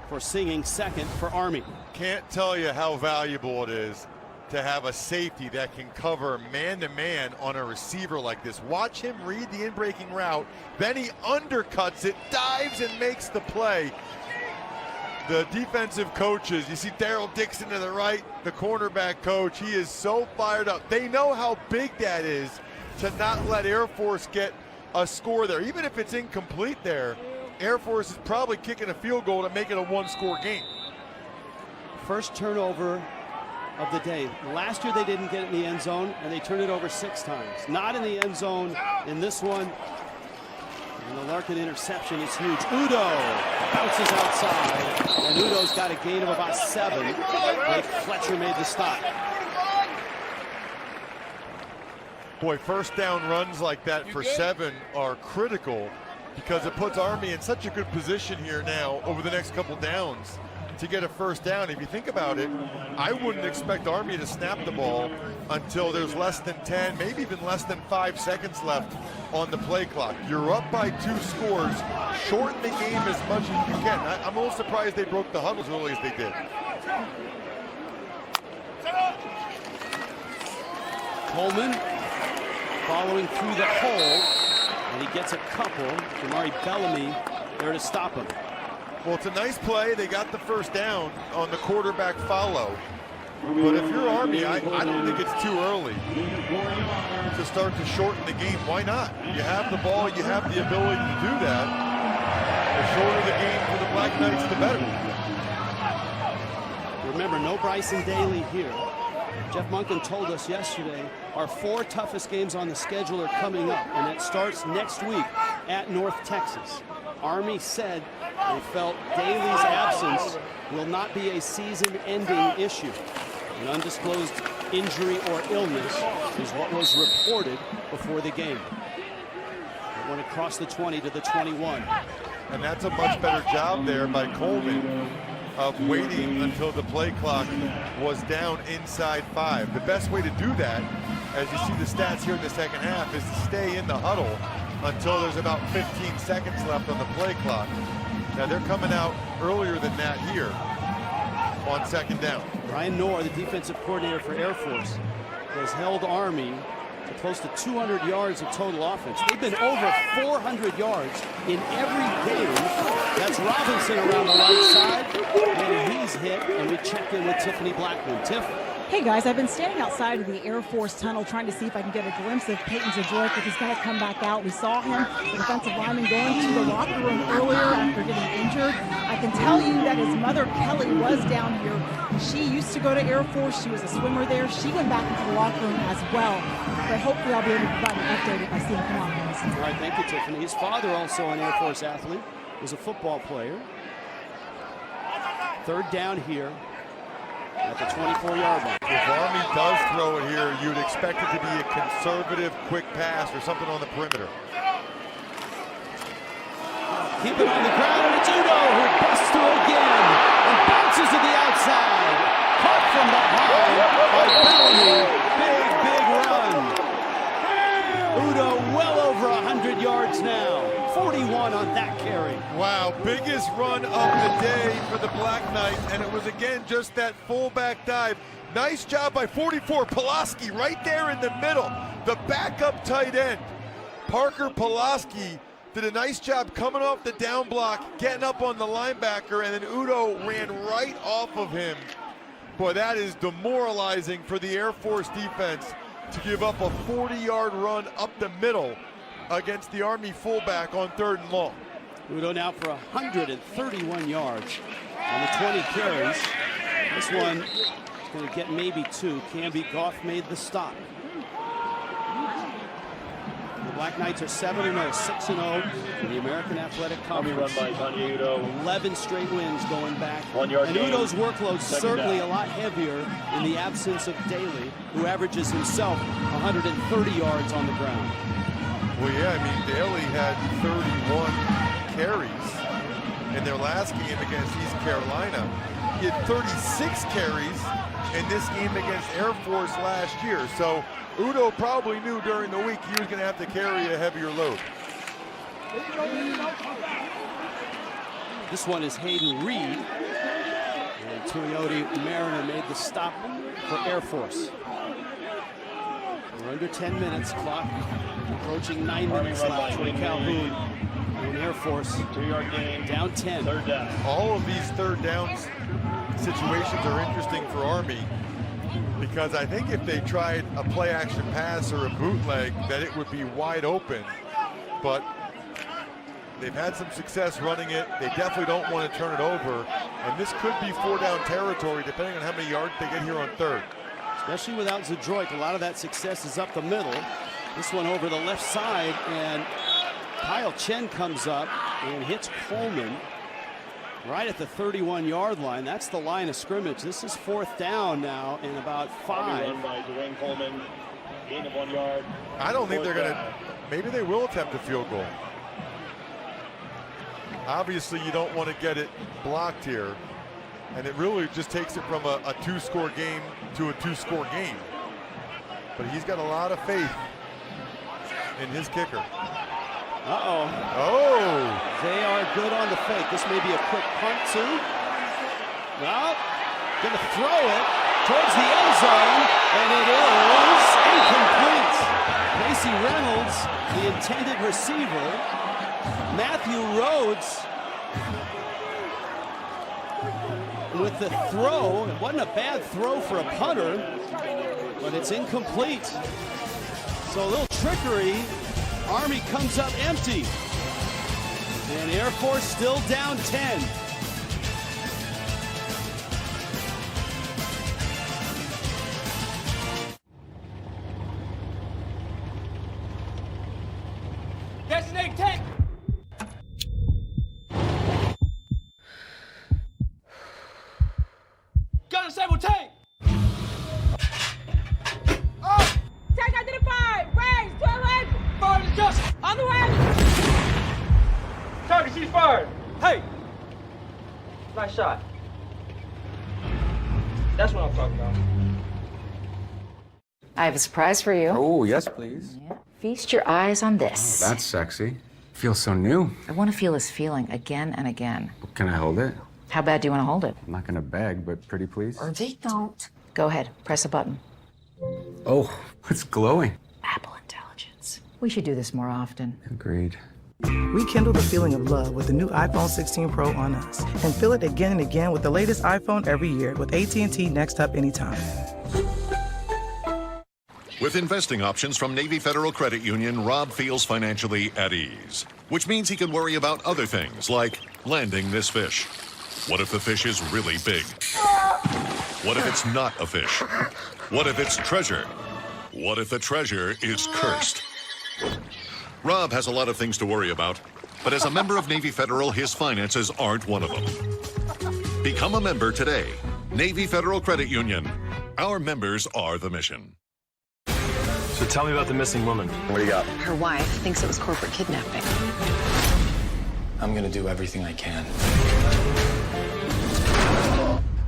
for singing second for Army. Can't tell you how valuable it is to have a safety that can cover man-to-man on a receiver like this. Watch him read the in-breaking route, then he undercuts it, dives and makes the play. The defensive coaches, you see Daryl Dixon to the right, the cornerback coach, he is so fired up. They know how big that is to not let Air Force get a score there. Even if it's incomplete there, Air Force is probably kicking a field goal to make it a one-score game. First turnover of the day. Last year they didn't get it in the end zone, and they turned it over 6 times. Not in the end zone in this one. And the Larkin interception is huge. Udo bounces outside, and Udo's got a gain of about 7. Blake Fletcher made the stop. Boy, first down runs like that for 7 are critical because it puts Army in such a good position here now over the next couple downs to get a first down. If you think about it, I wouldn't expect Army to snap the ball until there's less than 10, maybe even less than 5 seconds left on the play clock. You're up by 2 scores. Shorten the game as much as you can. I'm a little surprised they broke the huddle as early as they did. Coleman following through the hole, and he gets a couple. Jamari Bellamy there to stop him. Well, it's a nice play. They got the first down on the quarterback follow. But if you're Army, I don't think it's too early to start to shorten the game. Why not? You have the ball. You have the ability to do that. The shorter the game for the Black Knights, the better. Remember, no Bryson Daly here. Jeff Monken told us yesterday our 4 toughest games on the schedule are coming up, and it starts next week at North Texas. Army said they felt Daly's absence will not be a season-ending issue. An undisclosed injury or illness is what was reported before the game. It went across the 20 to the 21. And that's a much better job there by Coleman of waiting until the play clock was down inside 5. The best way to do that, as you see the stats here in the second half, is to stay in the huddle until there's about 15 seconds left on the play clock. Now they're coming out earlier than that here on second down. Brian Knorr, the defensive coordinator for Air Force, has held Army to close to 200 yards of total offense. They've been over 400 yards in every game. That's Robinson around the right side, and he's hit, and we check in with Tiffany Blackman. Tiff? Hey guys, I've been standing outside of the Air Force tunnel trying to see if I can get a glimpse of Peyton Zdroik if he's going to come back out. We saw him, the defensive lineman, going to the locker room earlier after getting injured. I can tell you that his mother, Kelly, was down here. She used to go to Air Force. She was a swimmer there. She went back into the locker room as well. But hopefully I'll be able to provide an update if I see him come out. All right, thank you, Tiffany. His father also an Air Force athlete. was a football player. Third down here at the 24-yard line. If Army does throw it here, you'd expect it to be a conservative, quick pass or something on the perimeter. Keep it on the ground, and it's Udo who busts through again and bounces to the outside. Caught from behind by Bellamy. Big run. Udo well over 100 yards now. 41 on that carry. Wow, biggest run of the day for the Black Knights, and it was again just that fullback dive. Nice job by 44, Pulaski right there in the middle. The backup tight end, Parker Pulaski, did a nice job coming off the down block, getting up on the linebacker, and then Udo ran right off of him. Boy, that is demoralizing for the Air Force defense to give up a 40-yard run up the middle against the Army fullback on 3rd and long. Udo now for 131 yards on the 20 carries. This one is going to get maybe 2. Canby Goff made the stop. The Black Knights are 7-0, 6-0 in the American Athletic Conference. 11 straight wins going back. And Udo's workload certainly a lot heavier in the absence of Daly, who averages himself 130 yards on the ground. Well, yeah, I mean, Daly had 31 carries in their last game against East Carolina. He had 36 carries in this game against Air Force last year. So Udo probably knew during the week he was going to have to carry a heavier load. This one is Hayden Reed. And Tuioti Mariner made the stop for Air Force. We're under 10 minutes, clock approaching 9 minutes left for Calhoun in Air Force. 2-yard gain, down 10. Third down. All of these third downs situations are interesting for Army because I think if they tried a play action pass or a bootleg that it would be wide open, but they've had some success running it. They definitely don't want to turn it over, and this could be 4-down territory depending on how many yards they get here on 3rd. Especially without Zadroik, a lot of that success is up the middle. This one over the left side, and Kyle Chen comes up and hits Coleman right at the 31-yard line. That's the line of scrimmage. This is 4th down now and about 5. By Dwayne Coleman, gain of 1 yard. I don't think they're going to, maybe they will attempt a field goal. Obviously, you don't want to get it blocked here. And it really just takes it from a 2-score game to a 2-score game. But he's got a lot of faith in his kicker. Uh-oh. Oh! They are good on the fake. This may be a quick punt, too. Well, going to throw it towards the end zone, and it is incomplete. Casey Reynolds, the intended receiver. Matthew Rhodes with the throw. It wasn't a bad throw for a punter, but it's incomplete. So a little trickery. Army comes up empty. And Air Force still down 10. Designate tank! Gun disable tank! Oh! Tank identified! Range 1200! Forward adjust! On the way! Target cease fired! Hey! Nice shot. That's what I'm talking about. I have a surprise for you. Oh, yes, please. Yeah. Feast your eyes on this. Oh, that's sexy. Feels so new. I want to feel this feeling again and again. Can I hold it? How bad do you want to hold it? I'm not gonna beg, but pretty please. They don't. Go ahead, press a button. Oh, it's glowing. Apple Intelligence. We should do this more often. Agreed. Rekindle the feeling of love with the new iPhone 16 Pro on us. And feel it again and again with the latest iPhone every year with AT&T Next Up Anytime. With investing options from Navy Federal Credit Union, Rob feels financially at ease, which means he can worry about other things like landing this fish. What if the fish is really big? What if it's not a fish? What if it's treasure? What if the treasure is cursed? Rob has a lot of things to worry about, But as a member of Navy Federal, his finances aren't one of them. Become a member today. Navy Federal Credit Union. Our members are the mission. So tell me about the missing woman. What do you got? Her wife thinks it was corporate kidnapping. I'm gonna do everything I can.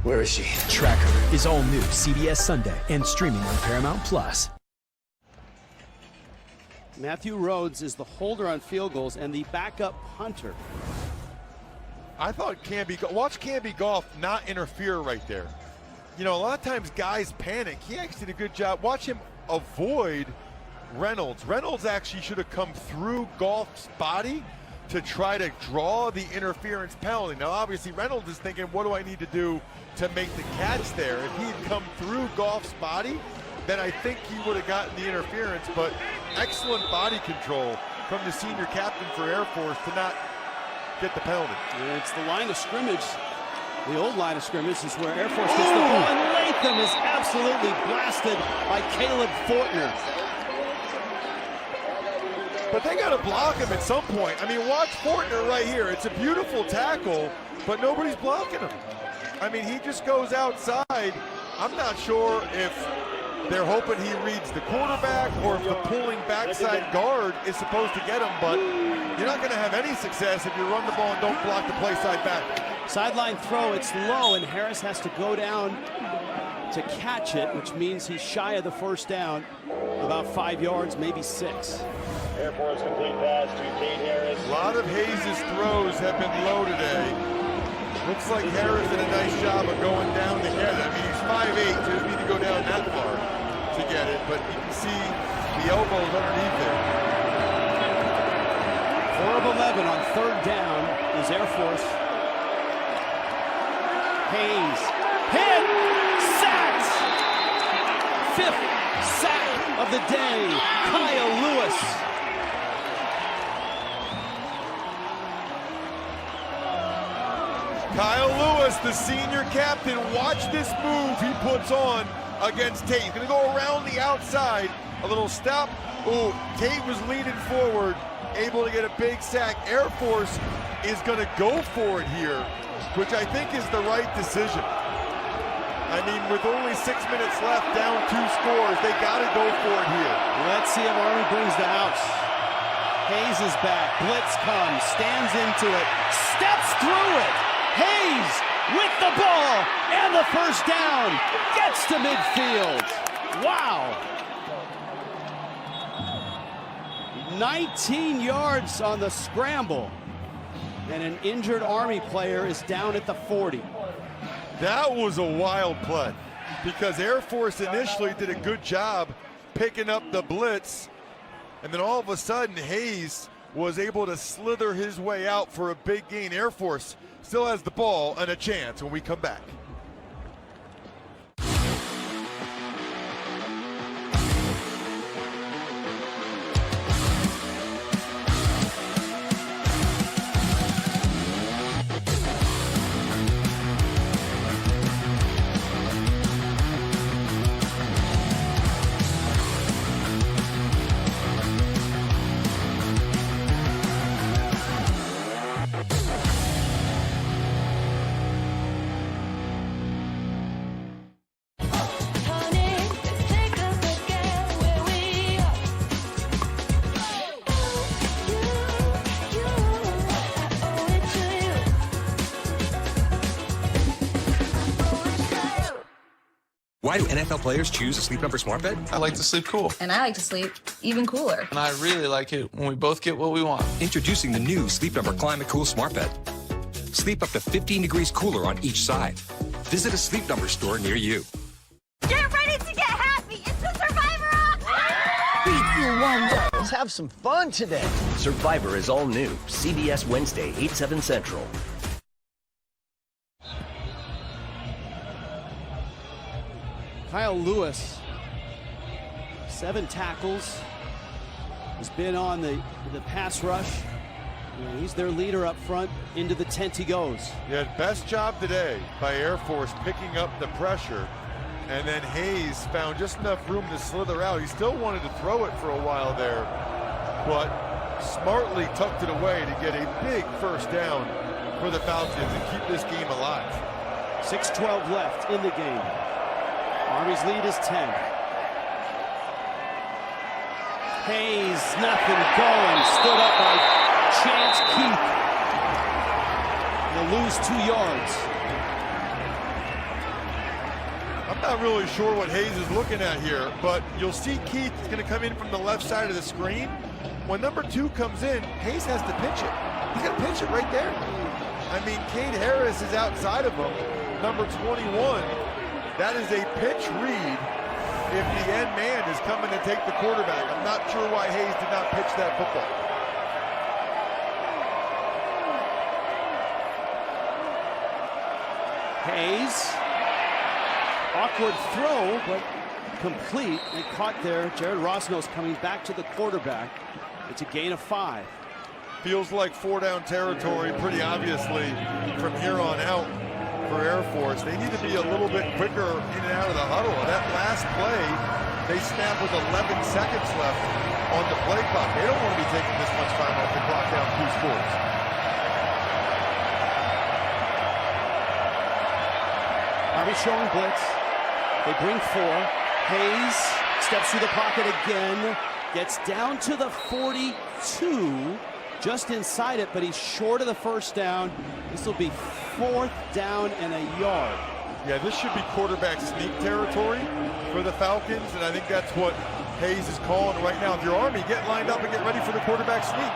Where is she? Tracker is all new CBS Sunday and streaming on Paramount Plus. Matthew Rhodes is the holder on field goals and the backup punter. I thought watch Canby Goff not interfere right there. You know, a lot of times guys panic. He actually did a good job. Watch him avoid Reynolds. Reynolds actually should have come through Goff's body to try to draw the interference penalty. Now, obviously, Reynolds is thinking, what do I need to do to make the catch there? If he had come through Goff's body, then I think he would have gotten the interference, but excellent body control from the senior captain for Air Force to not get the penalty. It's the line of scrimmage. The old line of scrimmage is where Air Force gets the ball, and Latham is absolutely blasted by Caleb Fortner. But they got to block him at some point. I mean, watch Fortner right here. It's a beautiful tackle, but nobody's blocking him. I mean, he just goes outside. I'm not sure if they're hoping he reads the quarterback or if the pulling backside guard is supposed to get him, but you're not going to have any success if you run the ball and don't block the play side back. Sideline throw, it's low, and Harris has to go down to catch it, which means he's shy of the first down, about 5 yards, maybe 6. Air Force complete pass to Tate Harris. A lot of Hayes' throws have been low today. Looks like Harris did a nice job of going down to get it. I mean, he's 5'8", so he doesn't need to go down that far to get it, but you can see the elbows underneath there. 4 of 11 on third down is Air Force. Hayes, hit, sacked! 5th sack of the day, Kyle Lewis. Kyle Lewis, the senior captain, watch this move he puts on against Tate. He's gonna go around the outside, a little stop. Ooh, Tate was leaning forward, able to get a big sack. Air Force is gonna go for it here, which I think is the right decision. I mean, with only 6 minutes left, down 2 scores, they gotta go for it here. Let's see if Army brings the house. Hayes is back, blitz comes, stands into it, steps through it. Hayes with the ball and the first down, gets to midfield. Wow. 19 yards on the scramble, and an injured Army player is down at the 40. That was a wild play because Air Force initially did a good job picking up the blitz, and then all of a sudden Hayes was able to slither his way out for a big gain. Air Force still has the ball and a chance when we come back. Why do NFL players choose a Sleep Number smart bed? I like to sleep cool. And I like to sleep even cooler. And I really like it when we both get what we want. Introducing the new Sleep Number Climate Cool smart bed. Sleep up to 15 degrees cooler on each side. Visit a Sleep Number store near you. Get ready to get happy. It's the Survivor off. Beat you one. Let's have some fun today. Survivor is all new. CBS Wednesday, 8/7 Central. Kyle Lewis, 7 tackles, has been on the pass rush. And he's their leader up front. Into the tent he goes. Yeah, best job today by Air Force picking up the pressure. And then Hayes found just enough room to slither out. He still wanted to throw it for a while there, but smartly tucked it away to get a big first down for the Falcons and keep this game alive. 6:12 left in the game. Army's lead is 10. Hayes, nothing going. Stood up by Chance Keith. They'll lose 2 yards. I'm not really sure what Hayes is looking at here, but you'll see Keith is going to come in from the left side of the screen. When number 2 comes in, Hayes has to pitch it. He's going to pitch it right there. I mean, Cade Harris is outside of him. Number 21, that is a pitch read if the end man is coming to take the quarterback. I'm not sure why Hayes did not pitch that football. Hayes, awkward throw, but complete and caught there. Jared Rosno's coming back to the quarterback. It's a gain of 5. Feels like 4-down territory pretty obviously from here on out for Air Force. They need to be a little bit quicker in and out of the huddle. That last play, they snapped with 11 seconds left on the play clock. They don't want to be taking this much time off the clock down 2 scores. Army showing blitz. They bring 4. Hayes steps through the pocket again. Gets down to the 42. Just inside it, but he's short of the first down. This will be 4th down and a yard. Yeah, this should be quarterback sneak territory for the Falcons, and I think that's what Hayes is calling right now. If you're Army, get lined up and get ready for the quarterback sneak.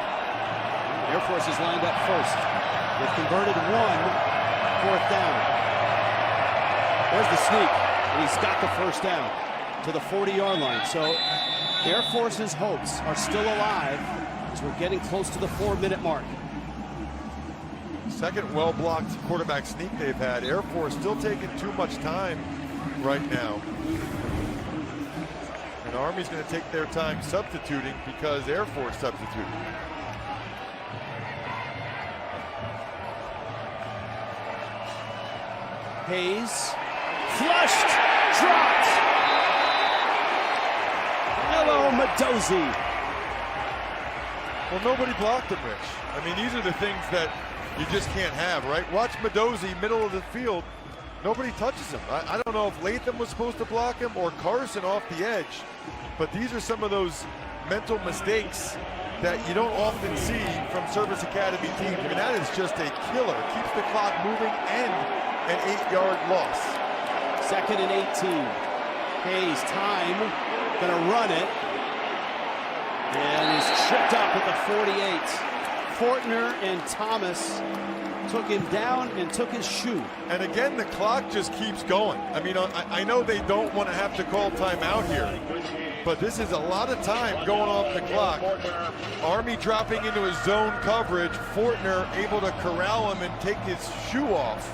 Air Force is lined up first. They've converted 1, 4th down. There's the sneak, and he's got the first down to the 40-yard line. So Air Force's hopes are still alive as we're getting close to the 4-minute mark. Second well-blocked quarterback sneak they've had. Air Force still taking too much time right now. And Army's going to take their time substituting because Air Force substituted. Hayes, flushed, dropped. Hello, Mendoza. Well, nobody blocked him, Rich. I mean, these are the things that you just can't have, right? Watch Mendoza, middle of the field. Nobody touches him. I don't know if Latham was supposed to block him or Carson off the edge, but these are some of those mental mistakes that you don't often see from Service Academy teams. I mean, that is just a killer. Keeps the clock moving and an 8-yard loss. 2nd and 18. Hayes, time, gonna run it. And he's tripped up at the 48. Fortner and Thomas took him down and took his shoe. And again, the clock just keeps going. I mean, I know they don't want to have to call timeout here, but this is a lot of time going off the clock. Army dropping into his zone coverage. Fortner able to corral him and take his shoe off.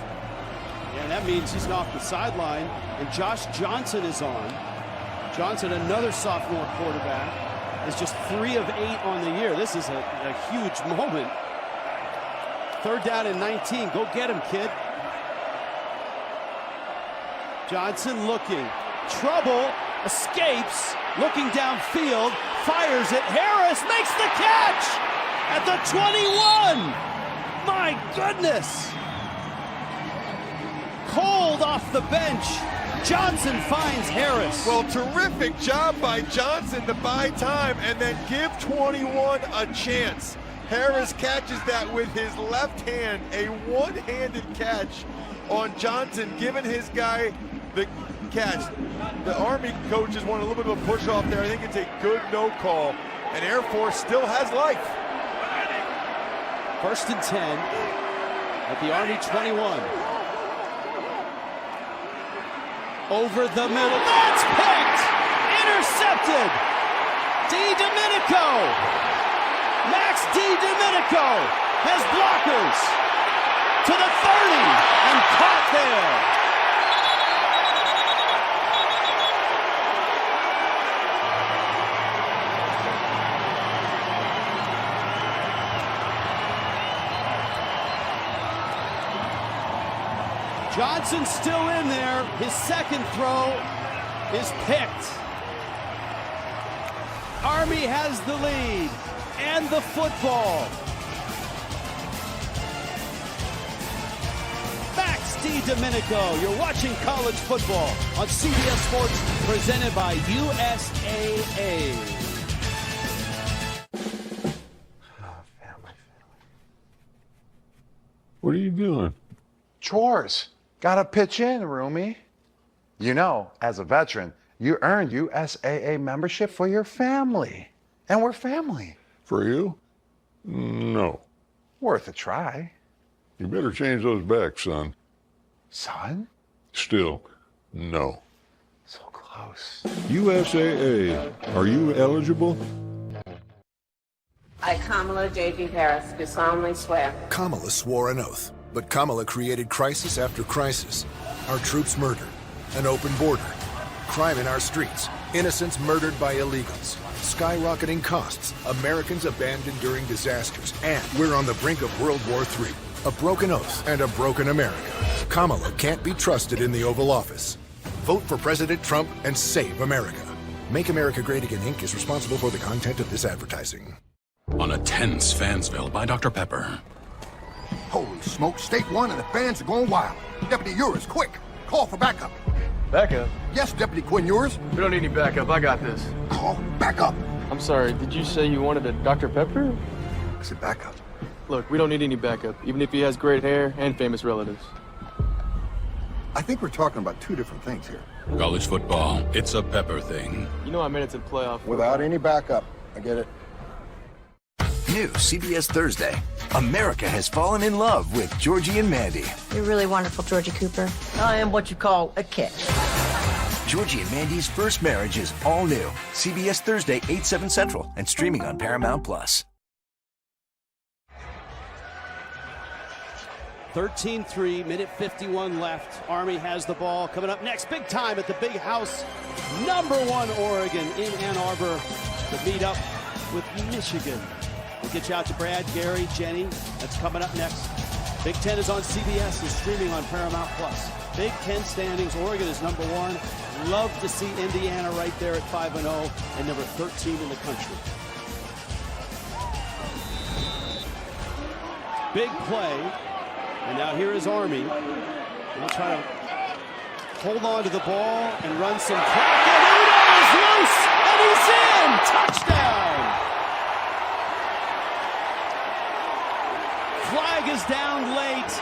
Yeah, and that means he's off the sideline, and Josh Johnson is on. Johnson, another sophomore quarterback, is just 3 of 8 on the year. This is a huge moment. 3rd down and 19. Go get him, kid. Johnson looking. Trouble. Escapes. Looking downfield. Fires it. Harris makes the catch at the 21. My goodness. Cold off the bench. Johnson finds Harris. Well, terrific job by Johnson to buy time and then give 21 a chance. Harris catches that with his left hand, a one-handed catch on Johnson, giving his guy the catch. The Army coaches want a little bit of a push off there. I think it's a good no call, and Air Force still has life. 1st and 10 at the Army 21. Over the middle. That's picked! Intercepted! DiDomenico! Max DiDomenico has blockers to the 30 and caught there. Johnson's still in there. His second throw is picked. Army has the lead. and the football. Max DiDomenico, you're watching college football on CBS Sports, presented by USAA. What are you doing? Chores. Gotta pitch in, Rumi. You know, as a veteran, you earned USAA membership for your family. And we're family. For you? No. Worth a try. You better change those back, son. Son? Still, no. So close. USAA, are you eligible? I, Kamala J.D. Harris, do solemnly swear. Kamala swore an oath, but Kamala created crisis after crisis. Our troops murdered, an open border, crime in our streets, innocents murdered by illegals, skyrocketing costs, Americans abandoned during disasters, and we're on the brink of World War III. A broken oath and a broken America. Kamala can't be trusted in the Oval Office. Vote for President Trump and save America. Make America Great Again, Inc. is responsible for the content of this advertising. On a tense Fansville by Dr. Pepper. Holy smoke, State 1 and the fans are going wild. Deputy Urias, quick, call for backup. Backup? Yes, Deputy Quinn Urias. We don't need any backup, I got this. Call backup. I'm sorry, did you say you wanted a Dr. Pepper? I said backup. Look, we don't need any backup, even if he has great hair and famous relatives. I think we're talking about two different things here. College football, it's a Pepper thing. You know I meant it's a playoff. Without any backup, I get it. New CBS Thursday. America has fallen in love with Georgie and Mandy. You're really wonderful, Georgie Cooper. I am what you call a catch. Georgie and Mandy's first marriage is all new. CBS Thursday, 8/7 Central, and streaming on Paramount Plus. 13-3, minute 51 left. Army has the ball. Coming up next, big time at the Big House. #1 Oregon in Ann Arbor to meet up with Michigan. We'll get you out to Brad, Gary, Jenny. That's coming up next. Big Ten is on CBS and streaming on Paramount Plus. Big Ten standings, Oregon is #1. Love to see Indiana right there at 5-0 and number 13 in the country. Big play. And now here is Army. They'll try to hold on to the ball and run some track. And Udo is loose, and he's in! Touchdown! Flag is down late.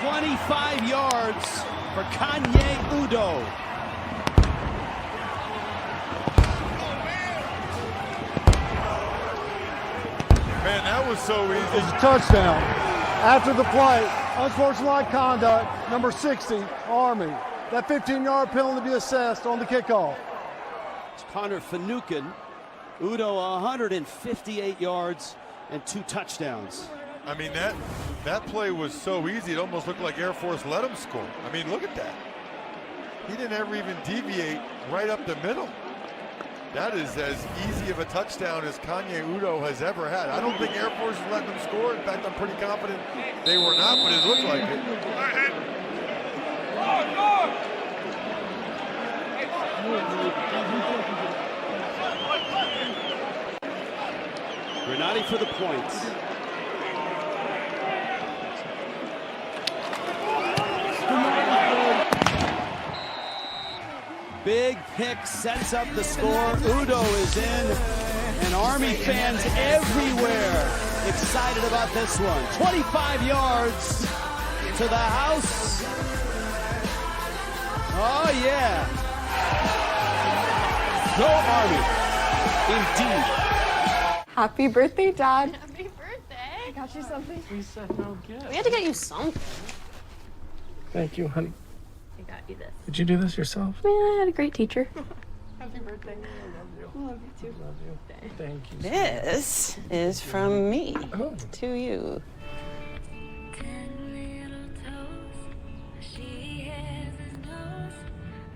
25 yards for Kanye Udo. Man, that was so easy. It's a touchdown. After the play, unsportsmanlike conduct, number 60, Army. That 15-yard penalty to be assessed on the kickoff. It's Connor Finucane. Udo 158 yards and 2 touchdowns. I mean, that play was so easy, it almost looked like Air Force let him score. I mean, look at that. He didn't ever even deviate right up the middle. That is as easy of a touchdown as Kanye Udo has ever had. I don't think Air Force is letting them score. In fact, I'm pretty confident they were not, but it looked like it. Granati for the points. Big pick sets up the score. Udo is in, and Army fans everywhere excited about this one. 25 yards to the house. Oh, yeah. Go Army. Indeed. Happy birthday, Dad. Happy birthday. I got you something. We had to get you something. Thank you, honey. I got you this. Did you do this yourself? Man, I had a great teacher. Happy birthday. I love you. Love you too. Love you. Thank you. This is from me to you.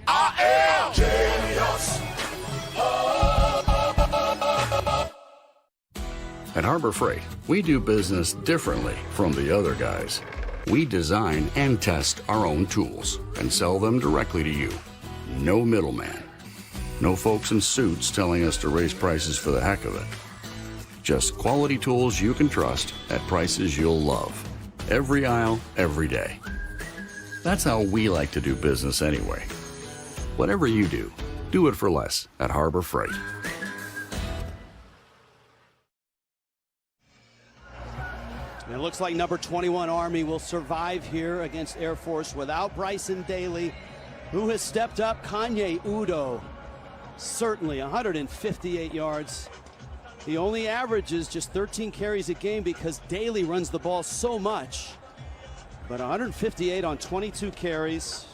I am genius. At Harbor Freight, we do business differently from the other guys. We design and test our own tools and sell them directly to you. No middleman. No folks in suits telling us to raise prices for the heck of it. Just quality tools you can trust at prices you'll love. Every aisle, every day. That's how we like to do business anyway. Whatever you do, do it for less at Harbor Freight. It looks like number 21 Army will survive here against Air Force without Bryson Daly, who has stepped up. Kanye Udo, certainly 158 yards. He only averages just 13 carries a game because Daly runs the ball so much. But 158 on 22 carries.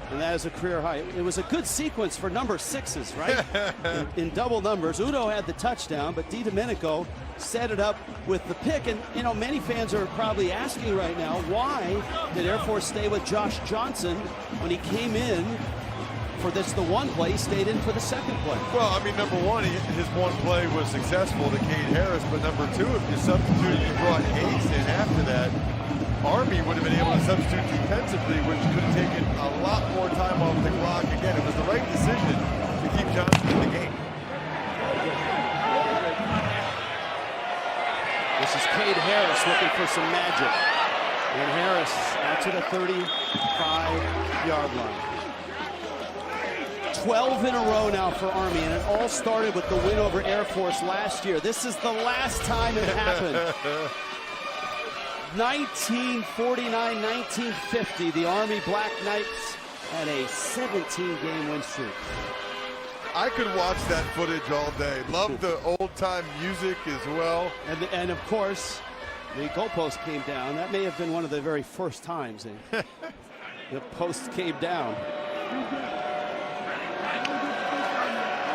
And that is a career high. It was a good sequence for number 6s, right? in double numbers. Udo had the touchdown, but DiDomenico set it up with the pick. And, you know, many fans are probably asking right now, why did Air Force stay with Josh Johnson when he came in for this, the one play, stayed in for the second play? Well, I mean, number one, his one play was successful to Cade Harris, but number two, if you substituted, you brought Hayes in after that, Army would have been able to substitute defensively, which could have taken a lot more time off the clock. Again, it was the right decision to keep Johnson in the game. This is Cade Harris looking for some magic. And Harris out to the 35-yard line. 12 in a row now for Army, and it all started with the win over Air Force last year. This is the last time it happened. 1949, 1950, the Army Black Knights had a 17-game win streak. I could watch that footage all day. Love the old-time music as well. And of course, the goalpost came down. That may have been one of the very first times the post came down.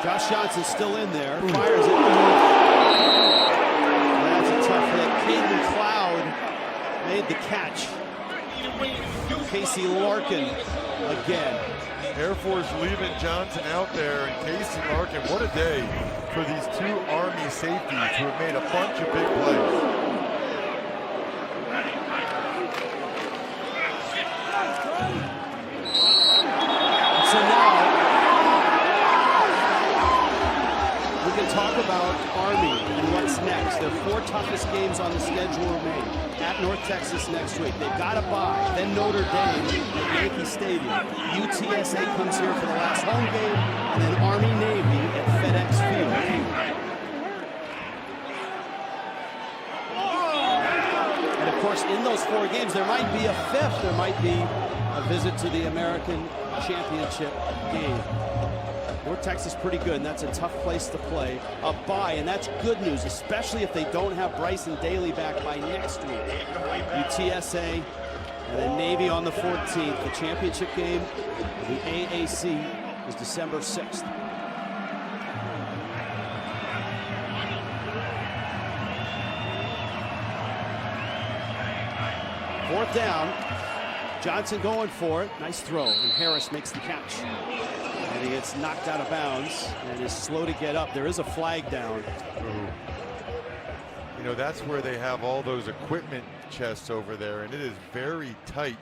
Josh Johnson's still in there. Fires it. That's a tough hit. Caden McLeod made the catch. Casey Larkin again. Air Force leaving Johnson out there, and Casey Larkin, what a day for these two Army safeties who have made a bunch of big plays. So now we can talk about Army and what's next. Their 4 toughest games on the schedule remain. At North Texas next week. They've got to bye. Then Notre Dame at Yankee Stadium. UTSA comes here for the last home game, and then Army Navy at FedEx Field. And of course, in those 4 games, there might be a 5th. There might be a visit to the American Championship game. North Texas pretty good, and that's a tough place to play. A bye, and that's good news, especially if they don't have Bryson Daly back by next week. UTSA and then Navy on the 14th. The championship game of the AAC is December 6th. Fourth down. Johnson going for it. Nice throw, and Harris makes the catch. And he gets knocked out of bounds and is slow to get up. There is a flag down. You know, that's where they have all those equipment chests over there, and it is very tight.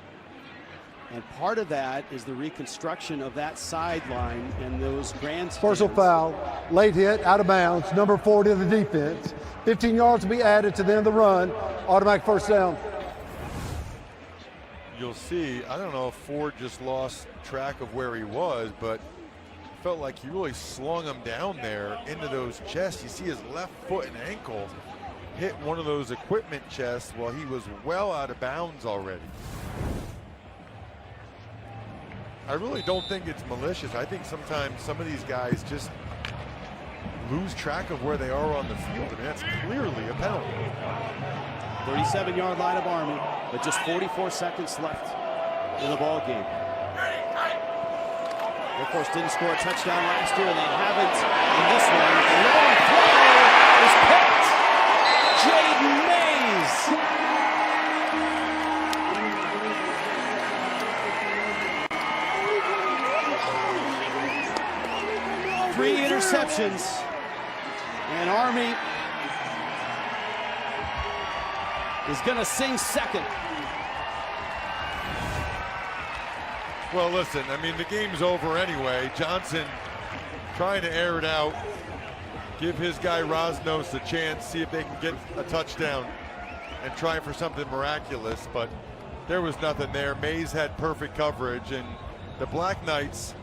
And part of that is the reconstruction of that sideline and those grandstands. Personal foul, late hit, out of bounds, number 40 of the defense. 15 yards to be added to the end of the run. Automatic first down. You'll see, I don't know if Ford just lost track of where he was, but felt like he really slung him down there into those chests. You see his left foot and ankle hit one of those equipment chests while he was well out of bounds already. I really don't think it's malicious. I think sometimes some of these guys just lose track of where they are on the field, and that's clearly a penalty. 37-yard line of Army, but just 44 seconds left in the ball game. Air Force didn't score a touchdown last year, and they haven't in this one. The long throw is picked. Jaden Mays. 3 interceptions, and Army is going to sing second. Well, listen, I mean, the game's over anyway. Johnson trying to air it out. give his guy Rosnos a chance, see if they can get a touchdown and try for something miraculous, but there was nothing there. Mays had perfect coverage, and the Black Knights,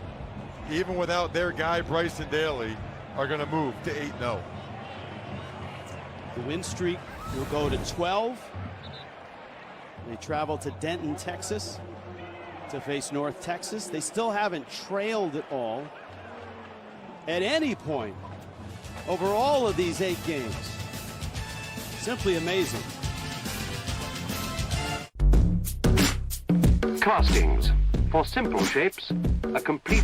even without their guy Bryson Daly, are going to move to 8-0. The win streak will go to 12. They travel to Denton, Texas to face North Texas. They still haven't trailed at all at any point over all of these 8 games. Simply amazing. Castings. For simple shapes, a complete